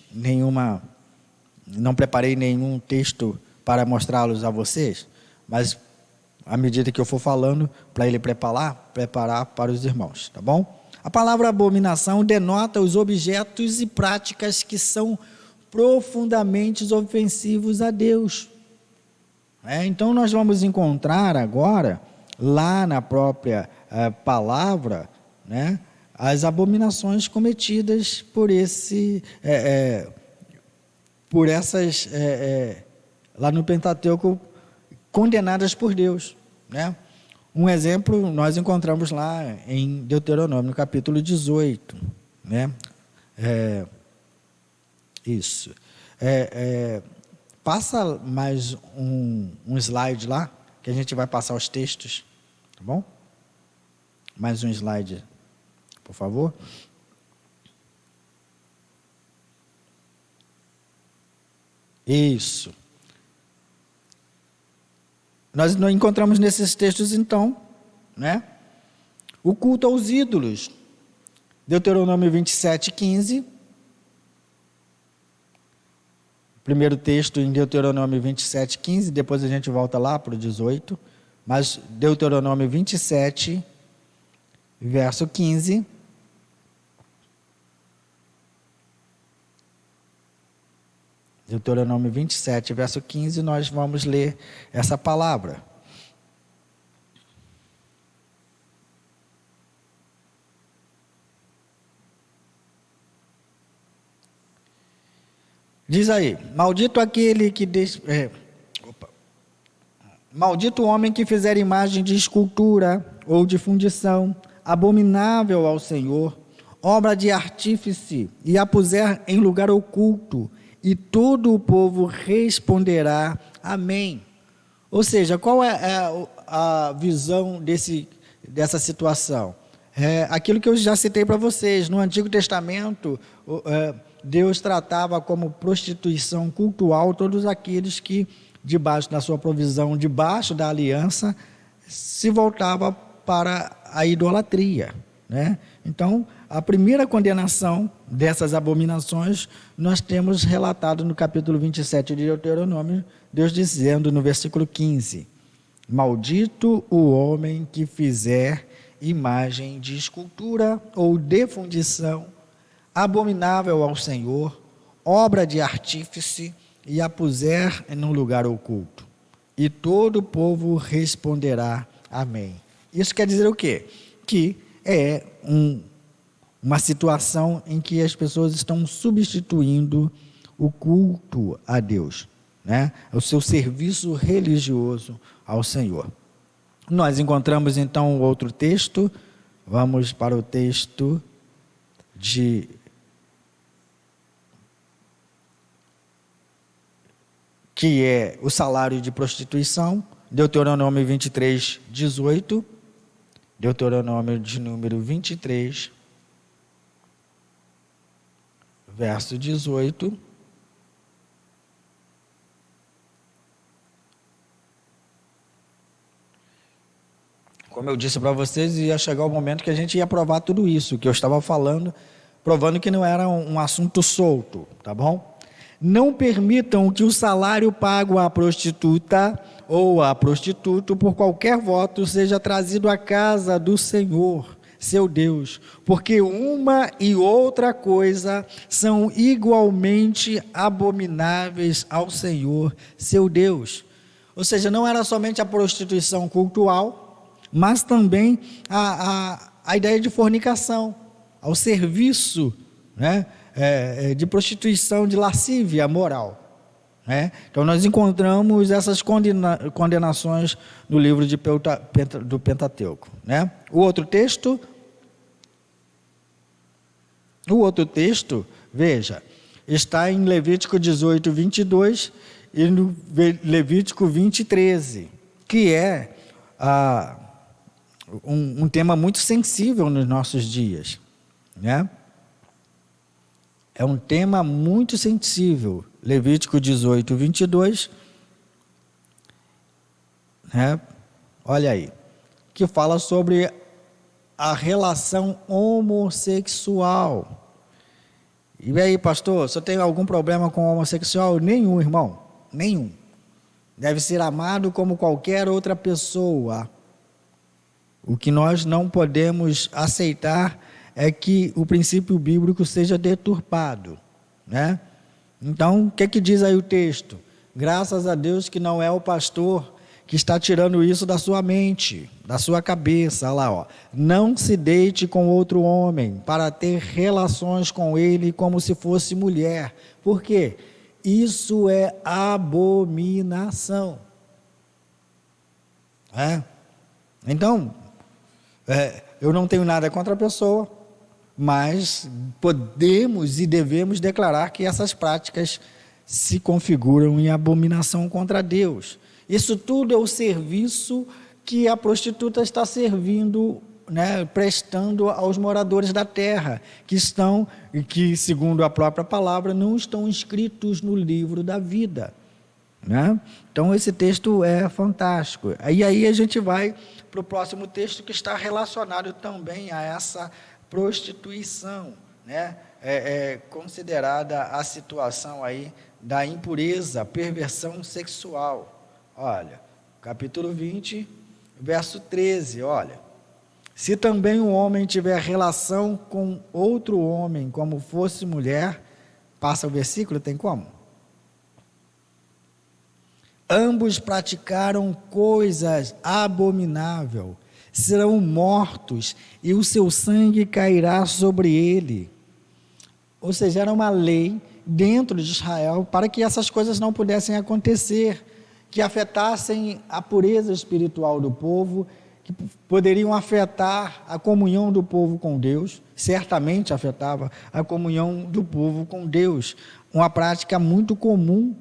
não preparei nenhum texto para mostrá-los a vocês, mas à medida que eu for falando, para ele preparar para os irmãos, tá bom? A palavra abominação denota os objetos e práticas que são profundamente ofensivos a Deus. Então nós vamos encontrar agora, lá na própria palavra, né, as abominações cometidas por essas, lá no Pentateuco, condenadas por Deus, né? Um exemplo nós encontramos lá em Deuteronômio, no capítulo 18, né? Isso. Passa mais um slide lá, que a gente vai passar os textos, tá bom? Mais um slide, por favor. Isso. Nós não encontramos nesses textos, então, né? O culto aos ídolos. Deuteronômio 27, 15. Primeiro texto em Deuteronômio 27, 15. Depois a gente volta lá para o 18. Mas Deuteronômio 27, verso 15. Deuteronômio 27, verso 15, nós vamos ler essa palavra. Diz aí: maldito aquele que maldito o homem que fizer imagem de escultura ou de fundição, abominável ao Senhor, obra de artífice, e a puser em lugar oculto, e todo o povo responderá amém. Ou seja, qual é a visão dessa situação? Aquilo que eu já citei para vocês. No Antigo Testamento, Deus tratava como prostituição cultual todos aqueles que, debaixo da sua provisão, debaixo da aliança, se voltava para a idolatria, né? Então, a primeira condenação dessas abominações, nós temos relatado no capítulo 27 de Deuteronômio, Deus dizendo no versículo 15: maldito o homem que fizer imagem de escultura ou de fundição, abominável ao Senhor, obra de artífice, e a puser em um lugar oculto. E todo o povo responderá amém. Isso quer dizer o quê? Que é uma situação em que as pessoas estão substituindo o culto a Deus, né? O seu serviço religioso ao Senhor. Nós encontramos então outro texto. Vamos para o texto que é o salário de prostituição, Deuteronômio 23, 18. Deuteronômio de número 23, verso 18. Como eu disse para vocês, ia chegar o momento que a gente ia provar tudo isso que eu estava falando, provando que não era um assunto solto, tá bom? Não permitam que o salário pago à prostituta ou a prostituto por qualquer voto seja trazido à casa do Senhor, seu Deus, porque uma e outra coisa são igualmente abomináveis ao Senhor, seu Deus. Ou seja, não era somente a prostituição cultual, mas também a ideia de fornicação, ao serviço, né, de prostituição, de lascívia moral. Então nós encontramos essas condenações no livro do Pentateuco, né? O outro texto, veja, está em Levítico 18, 22 e no Levítico 20, 13, que é um tema muito sensível nos nossos dias, né? É um tema muito sensível. Levítico 18, 22, né? Olha aí, que fala sobre a relação homossexual. E aí, pastor, você tem algum problema com o homossexual? Nenhum, irmão, nenhum. Deve ser amado como qualquer outra pessoa. O que nós não podemos aceitar é que o princípio bíblico seja deturpado, né? Então, o que diz aí o texto? Graças a Deus que não é o pastor que está tirando isso da sua mente, da sua cabeça. Olha lá, ó. Não se deite com outro homem para ter relações com ele como se fosse mulher. Por quê? Isso é abominação. Então, eu não tenho nada contra a pessoa, mas podemos e devemos declarar que essas práticas se configuram em abominação contra Deus. Isso tudo é o serviço que a prostituta está servindo, né, prestando aos moradores da terra, que, segundo a própria palavra, não estão inscritos no livro da vida, né? Então, esse texto é fantástico. E aí a gente vai para o próximo texto, que está relacionado também a essa prostituição, né? Considerada a situação aí da impureza, perversão sexual. Olha, capítulo 20, verso 13, olha. Se também um homem tiver relação com outro homem, como fosse mulher, passa o versículo, tem como? Ambos praticaram coisas abomináveis, serão mortos e o seu sangue cairá sobre ele. Ou seja, era uma lei dentro de Israel para que essas coisas não pudessem acontecer, que afetassem a pureza espiritual do povo, que poderiam afetar a comunhão do povo com Deus, certamente afetava a comunhão do povo com Deus, uma prática muito comum.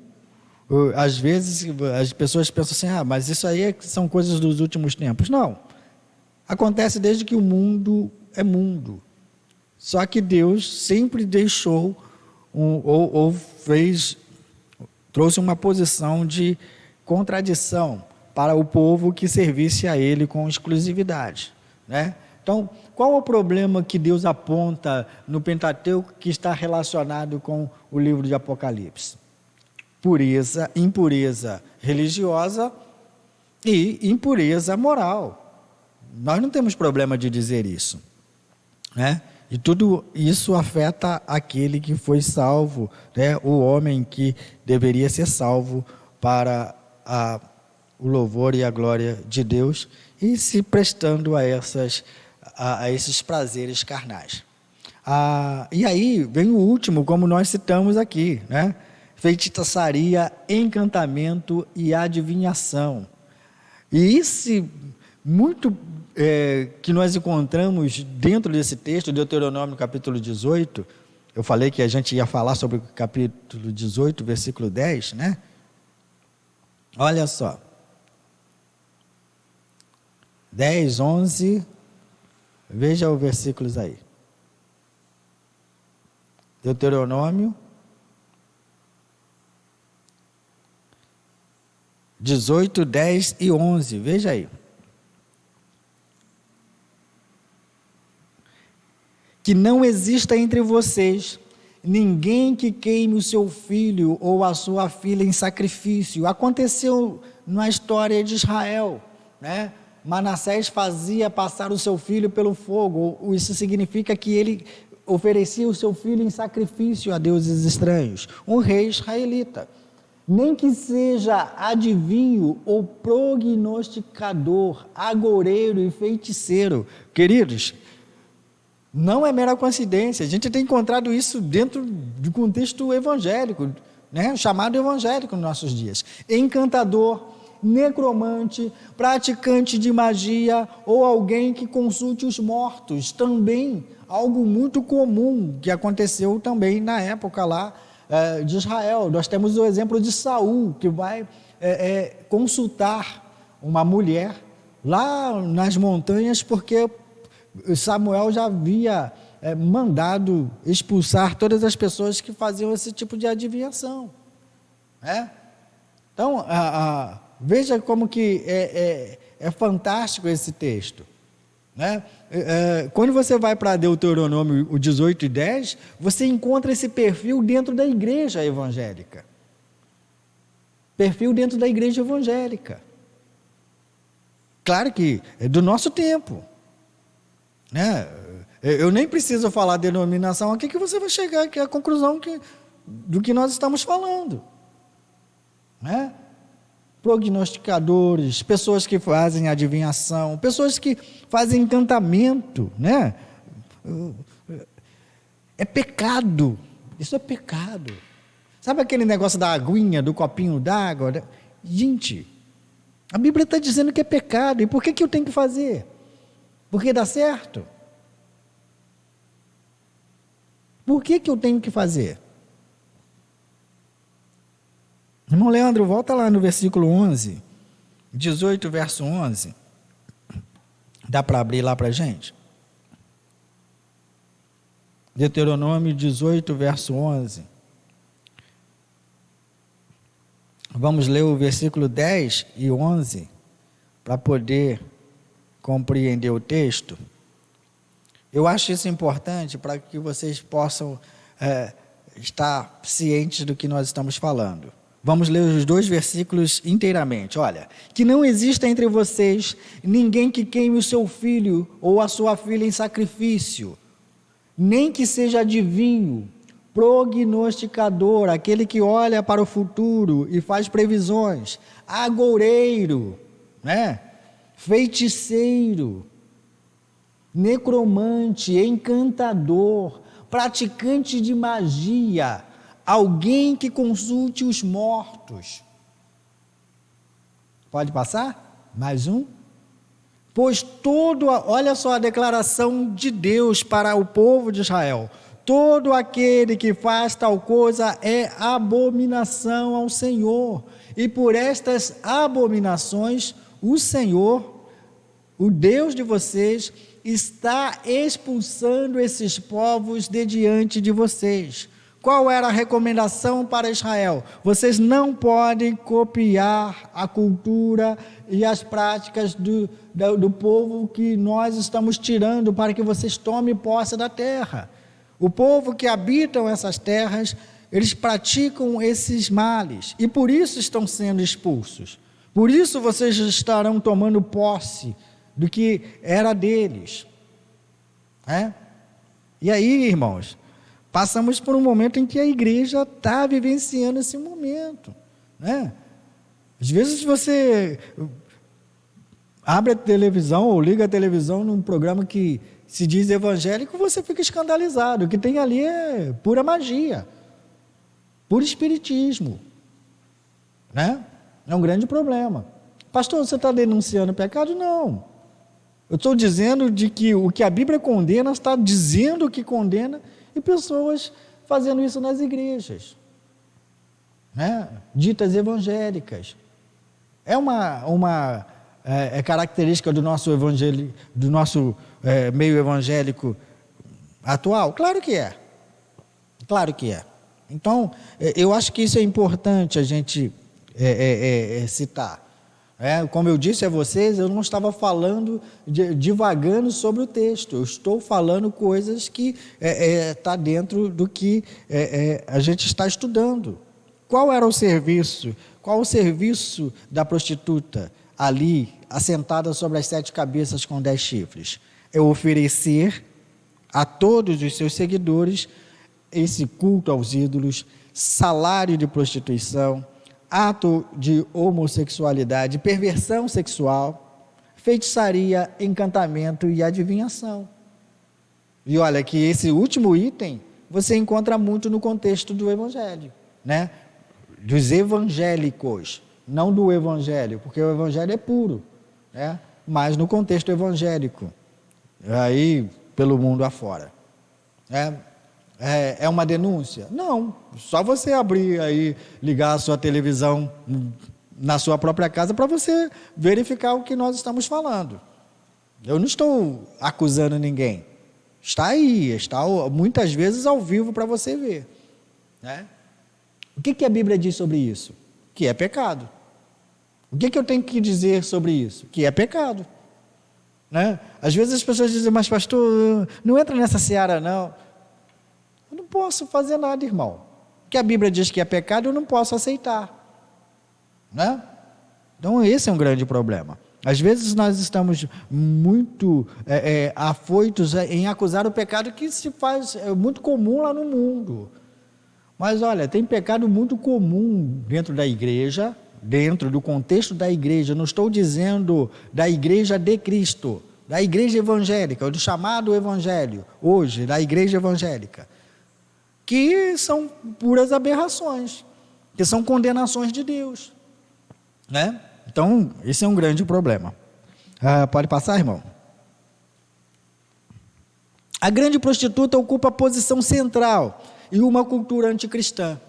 Às vezes as pessoas pensam assim, mas isso aí são coisas dos últimos tempos. Não, acontece desde que o mundo é mundo, só que Deus sempre deixou, trouxe uma posição de contradição para o povo que servisse a Ele com exclusividade, né? Então, qual é o problema que Deus aponta no Pentateuco que está relacionado com o livro de Apocalipse? Impureza religiosa e impureza moral. Nós não temos problema de dizer isso, né? E tudo isso afeta aquele que foi salvo, né? O homem que deveria ser salvo para o louvor e a glória de Deus, e se prestando a esses prazeres carnais. E aí vem o último, como nós citamos aqui, né? Feitiçaria, encantamento e adivinhação. E isso muito que nós encontramos dentro desse texto, Deuteronômio capítulo 18, eu falei que a gente ia falar sobre o capítulo 18, versículo 10, né? Olha só. 10, 11, veja os versículos aí. Deuteronômio 18, 10 e 11, veja aí. Que não exista entre vocês ninguém que queime o seu filho ou a sua filha em sacrifício. Aconteceu na história de Israel, né? Manassés fazia passar o seu filho pelo fogo. Isso significa que ele oferecia o seu filho em sacrifício a deuses estranhos. Um rei israelita. Nem que seja adivinho ou prognosticador, agoureiro e feiticeiro. Queridos, não é mera coincidência. A gente tem encontrado isso dentro do contexto evangélico, né? Chamado evangélico nos nossos dias. Encantador, necromante, praticante de magia ou alguém que consulte os mortos. Também algo muito comum que aconteceu também na época lá de Israel. Nós temos o exemplo de Saul, que vai consultar uma mulher lá nas montanhas, porque Samuel já havia mandado expulsar todas as pessoas que faziam esse tipo de adivinhação, né? Então, veja como que é fantástico esse texto, né? Quando você vai para Deuteronômio o 18 e 10, você encontra esse perfil dentro da igreja evangélica. Perfil dentro da igreja evangélica. Claro que é do nosso tempo, né? Eu nem preciso falar denominação aqui, que você vai chegar aqui à conclusão do que nós estamos falando, né? Prognosticadores, pessoas que fazem adivinhação, pessoas que fazem encantamento, né? É pecado, isso é pecado. Sabe aquele negócio da aguinha, do copinho d'água? Gente, A Bíblia está dizendo que é pecado. E por que eu tenho que fazer? Porque dá certo? Por que eu tenho que fazer? Irmão Leandro, volta lá no versículo 11, 18, verso 11. Dá para abrir lá para a gente? Deuteronômio 18, verso 11. Vamos ler o versículo 10 e 11 para poder compreender o texto. Eu acho isso importante para que vocês possam estar cientes do que nós estamos falando. Vamos ler os 2 versículos inteiramente. Olha, que não exista entre vocês ninguém que queime o seu filho ou a sua filha em sacrifício, nem que seja adivinho, prognosticador, aquele que olha para o futuro e faz previsões, agoureiro, feiticeiro, necromante, encantador, praticante de magia, alguém que consulte os mortos. Pode passar? Mais um? Pois olha só a declaração de Deus para o povo de Israel: todo aquele que faz tal coisa é abominação ao Senhor, e por estas abominações o Senhor, o Deus de vocês, está expulsando esses povos de diante de vocês. Qual era a recomendação para Israel? Vocês não podem copiar a cultura e as práticas do povo que nós estamos tirando para que vocês tomem posse da terra. O povo que habitam essas terras, eles praticam esses males e por isso estão sendo expulsos. Por isso vocês estarão tomando posse do que era deles. E aí, irmãos, passamos por um momento em que a igreja está vivenciando esse momento. Às vezes você abre a televisão ou liga a televisão num programa que se diz evangélico, você fica escandalizado. O que tem ali é pura magia, puro espiritismo. É um grande problema. Pastor, você está denunciando o pecado? Não. Eu estou dizendo de que o que a Bíblia condena, está dizendo que condena, e pessoas fazendo isso nas igrejas, ditas evangélicas. É uma característica do nosso meio evangélico atual? Claro que é. Claro que é. Então, eu acho que isso é importante a gente citar. Como eu disse a vocês, eu não estava falando, divagando sobre o texto, eu estou falando coisas que está dentro do que a gente está estudando. Qual era o serviço? Qual o serviço da prostituta ali, assentada sobre as 7 cabeças com 10 chifres? É oferecer a todos os seus seguidores esse culto aos ídolos, salário de prostituição, ato de homossexualidade, perversão sexual, feitiçaria, encantamento e adivinhação. E olha que esse último item você encontra muito no contexto do evangelho, dos evangélicos, não do evangelho, porque o evangelho é puro, mas no contexto evangélico, aí pelo mundo afora. É uma denúncia? Não, só você abrir aí, ligar a sua televisão na sua própria casa para você verificar o que nós estamos falando. Eu não estou acusando ninguém, está aí, está muitas vezes ao vivo para você ver. O que a Bíblia diz sobre isso? Que é pecado. O que eu tenho que dizer sobre isso? Que é pecado. Às vezes as pessoas dizem, mas pastor, não entra nessa seara não. Eu não posso fazer nada, irmão. Que a Bíblia diz que é pecado, eu não posso aceitar. Então esse é um grande problema. Às vezes nós estamos muito afoitos em acusar o pecado que se faz muito comum lá no mundo. Mas olha, tem pecado muito comum dentro da igreja, dentro do contexto da igreja. Não estou dizendo da igreja de Cristo, da igreja evangélica, do chamado evangelho, hoje, da igreja evangélica, que são puras aberrações, que são condenações de Deus. Então, esse é um grande problema. Pode passar, irmão? A grande prostituta ocupa a posição central em uma cultura anticristã.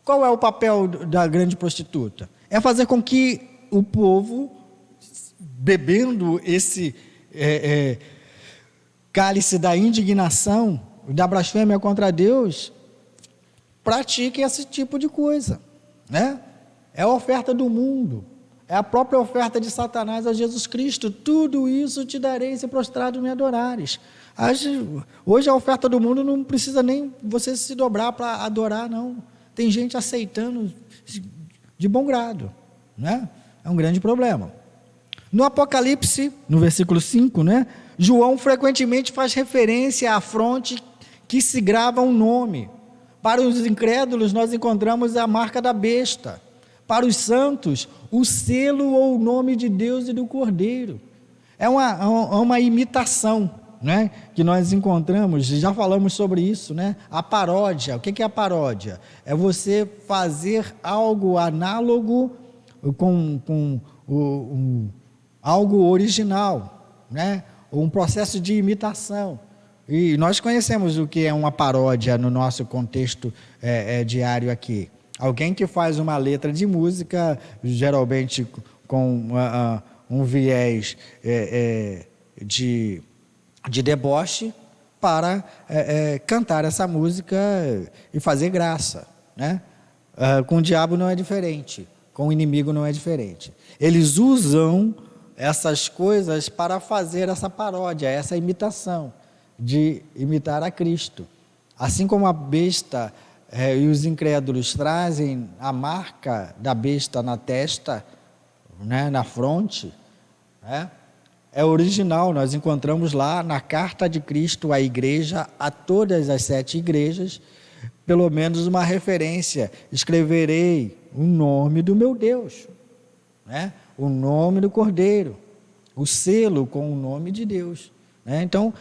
Qual é o papel da grande prostituta? É fazer com que o povo, bebendo esse cálice da indignação, da blasfêmia contra Deus, pratique esse tipo de coisa, né? É a oferta do mundo, é a própria oferta de Satanás a Jesus Cristo. Tudo isso te darei se prostrado me adorares. Hoje a oferta do mundo não precisa nem você se dobrar para adorar, não. Tem gente aceitando de bom grado, né? É um grande problema. No Apocalipse, no versículo 5, né? João frequentemente faz referência à fronte que se grava um nome. Para os incrédulos nós encontramos a marca da besta. Para os santos, o selo ou o nome de Deus e do Cordeiro. É uma imitação, né, que nós encontramos, já falamos sobre isso, né? A paródia. O que é a paródia? É você fazer algo análogo com algo original, né? Um processo de imitação. E nós conhecemos o que é uma paródia no nosso contexto diário aqui. Alguém que faz uma letra de música, geralmente com um viés de deboche, para cantar essa música e fazer graça, né? Com o diabo não é diferente, com o inimigo não é diferente. Eles usam essas coisas para fazer essa paródia, essa imitação, de imitar a Cristo. Assim como a besta e os incrédulos trazem a marca da besta na testa, né, na fronte, né? É original, nós encontramos lá na carta de Cristo à igreja, a todas as 7 igrejas, pelo menos uma referência: escreverei o nome do meu Deus, né? O nome do Cordeiro, o selo com o nome de Deus, né? Então,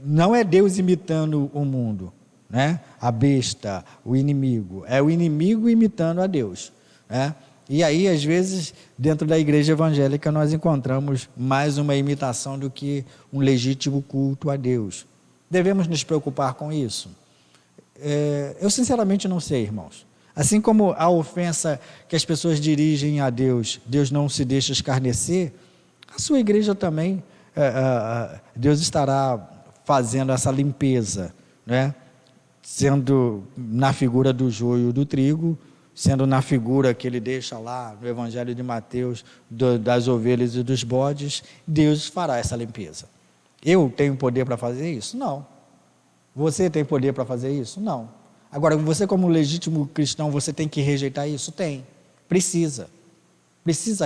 não é Deus imitando o mundo, né? A besta, o inimigo, é o inimigo imitando a Deus, né? E aí, às vezes, dentro da igreja evangélica, nós encontramos mais uma imitação do que um legítimo culto a Deus. Devemos nos preocupar com isso? Eu sinceramente não sei, irmãos. Assim como a ofensa que as pessoas dirigem a Deus, Deus não se deixa escarnecer, a sua igreja também, Deus estará fazendo essa limpeza, né? Sendo na figura do joio e do trigo, sendo na figura que ele deixa lá no Evangelho de Mateus, das ovelhas e dos bodes. Deus fará essa limpeza. Eu tenho poder para fazer isso? Não. Você tem poder para fazer isso? Não. Agora, você como legítimo cristão, você tem que rejeitar isso? Tem. Precisa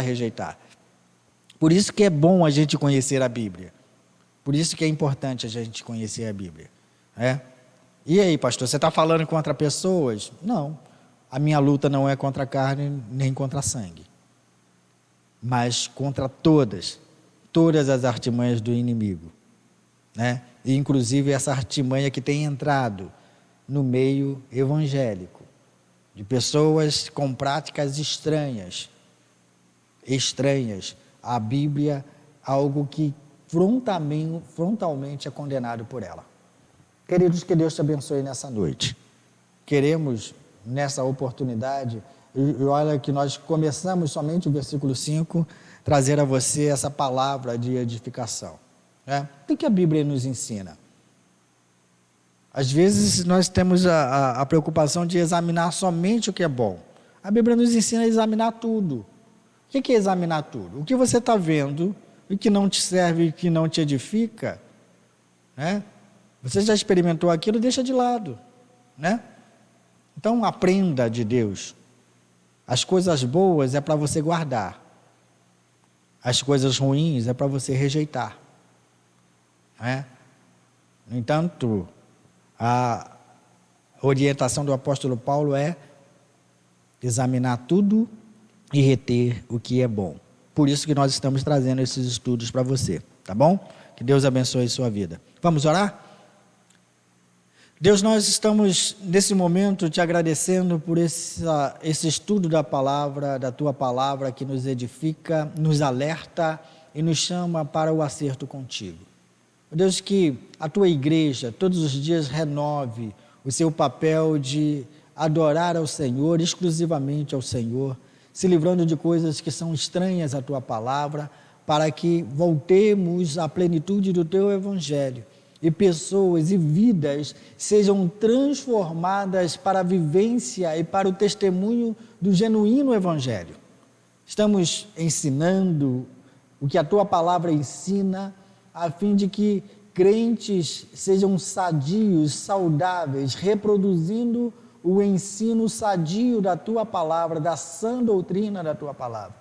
rejeitar. Por isso que é bom a gente conhecer a Bíblia. Por isso que é importante a gente conhecer a Bíblia. E aí, pastor, você está falando contra pessoas? Não. A minha luta não é contra a carne nem contra a sangue, mas contra todas as artimanhas do inimigo, né? E inclusive essa artimanha que tem entrado no meio evangélico, de pessoas com práticas estranhas à Bíblia, algo que frontalmente é condenado por ela. Queridos, que Deus te abençoe nessa noite. Queremos, nessa oportunidade, e olha que nós começamos somente o versículo 5, trazer a você essa palavra de edificação, né? O que a Bíblia nos ensina? Às vezes nós temos a preocupação de examinar somente o que é bom. A Bíblia nos ensina a examinar tudo. O que é examinar tudo? O que você está vendo, o que não te serve e que não te edifica, né? Você já experimentou aquilo, deixa de lado, né? Então, aprenda de Deus. As coisas boas é para você guardar. As coisas ruins é para você rejeitar. Né? No entanto, a orientação do apóstolo Paulo é examinar tudo e reter o que é bom. Por isso que nós estamos trazendo esses estudos para você, tá bom? Que Deus abençoe a sua vida. Vamos orar? Deus, nós estamos nesse momento te agradecendo por esse estudo da palavra, da tua palavra que nos edifica, nos alerta e nos chama para o acerto contigo. Deus, que a tua igreja todos os dias renove o seu papel de adorar ao Senhor, exclusivamente ao Senhor, se livrando de coisas que são estranhas à tua palavra, para que voltemos à plenitude do teu evangelho e pessoas e vidas sejam transformadas para a vivência e para o testemunho do genuíno evangelho. Estamos ensinando o que a tua palavra ensina, a fim de que crentes sejam sadios, saudáveis, reproduzindo o ensino sadio da tua palavra, da sã doutrina da tua palavra,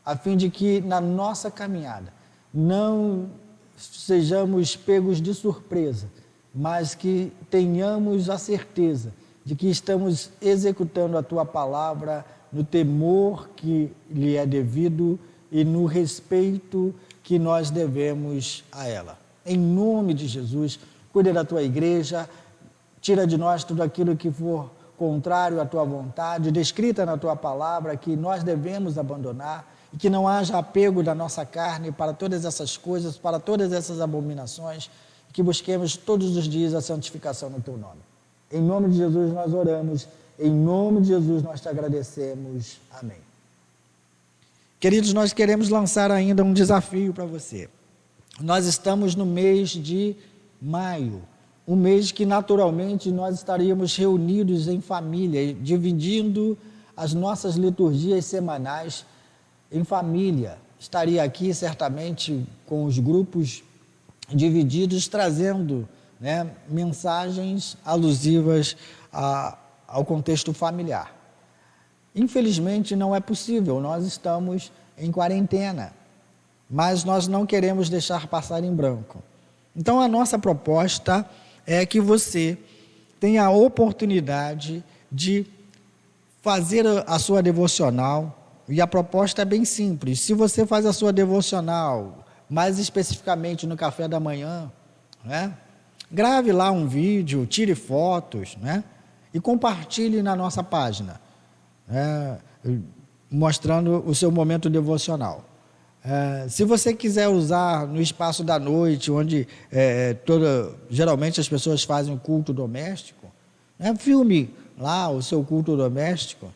a fim de que na nossa caminhada não sejamos pegos de surpresa, mas que tenhamos a certeza de que estamos executando a tua palavra no temor que lhe é devido e no respeito que nós devemos a ela. Em nome de Jesus, cuida da tua igreja, tira de nós tudo aquilo que for contrário à tua vontade, descrita na tua palavra, que nós devemos abandonar, e que não haja apego da nossa carne para todas essas coisas, para todas essas abominações, que busquemos todos os dias a santificação no teu nome. Em nome de Jesus nós oramos, em nome de Jesus nós te agradecemos. Amém. Queridos, nós queremos lançar ainda um desafio para você. Nós estamos no mês de maio, um mês que naturalmente nós estaríamos reunidos em família, dividindo as nossas liturgias semanais em família. Estaria aqui certamente com os grupos divididos, trazendo mensagens alusivas ao contexto familiar. Infelizmente não é possível, nós estamos em quarentena, mas nós não queremos deixar passar em branco. Então a nossa proposta é que você tenha a oportunidade de fazer a sua devocional. E a proposta é bem simples. Se você faz a sua devocional, mais especificamente no café da manhã, grave lá um vídeo, tire fotos, e compartilhe na nossa página, mostrando o seu momento devocional. Se você quiser usar no espaço da noite, onde geralmente as pessoas fazem o culto doméstico, filme lá o seu culto doméstico,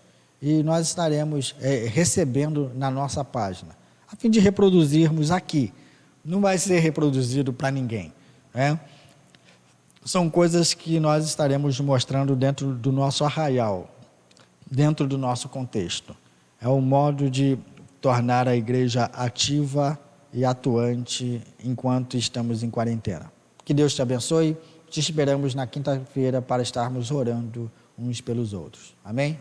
e nós estaremos recebendo na nossa página, a fim de reproduzirmos aqui. Não vai ser reproduzido para ninguém. São coisas que nós estaremos mostrando dentro do nosso arraial, dentro do nosso contexto. É um modo de tornar a igreja ativa e atuante enquanto estamos em quarentena. Que Deus te abençoe. Te esperamos na quinta-feira para estarmos orando uns pelos outros. Amém?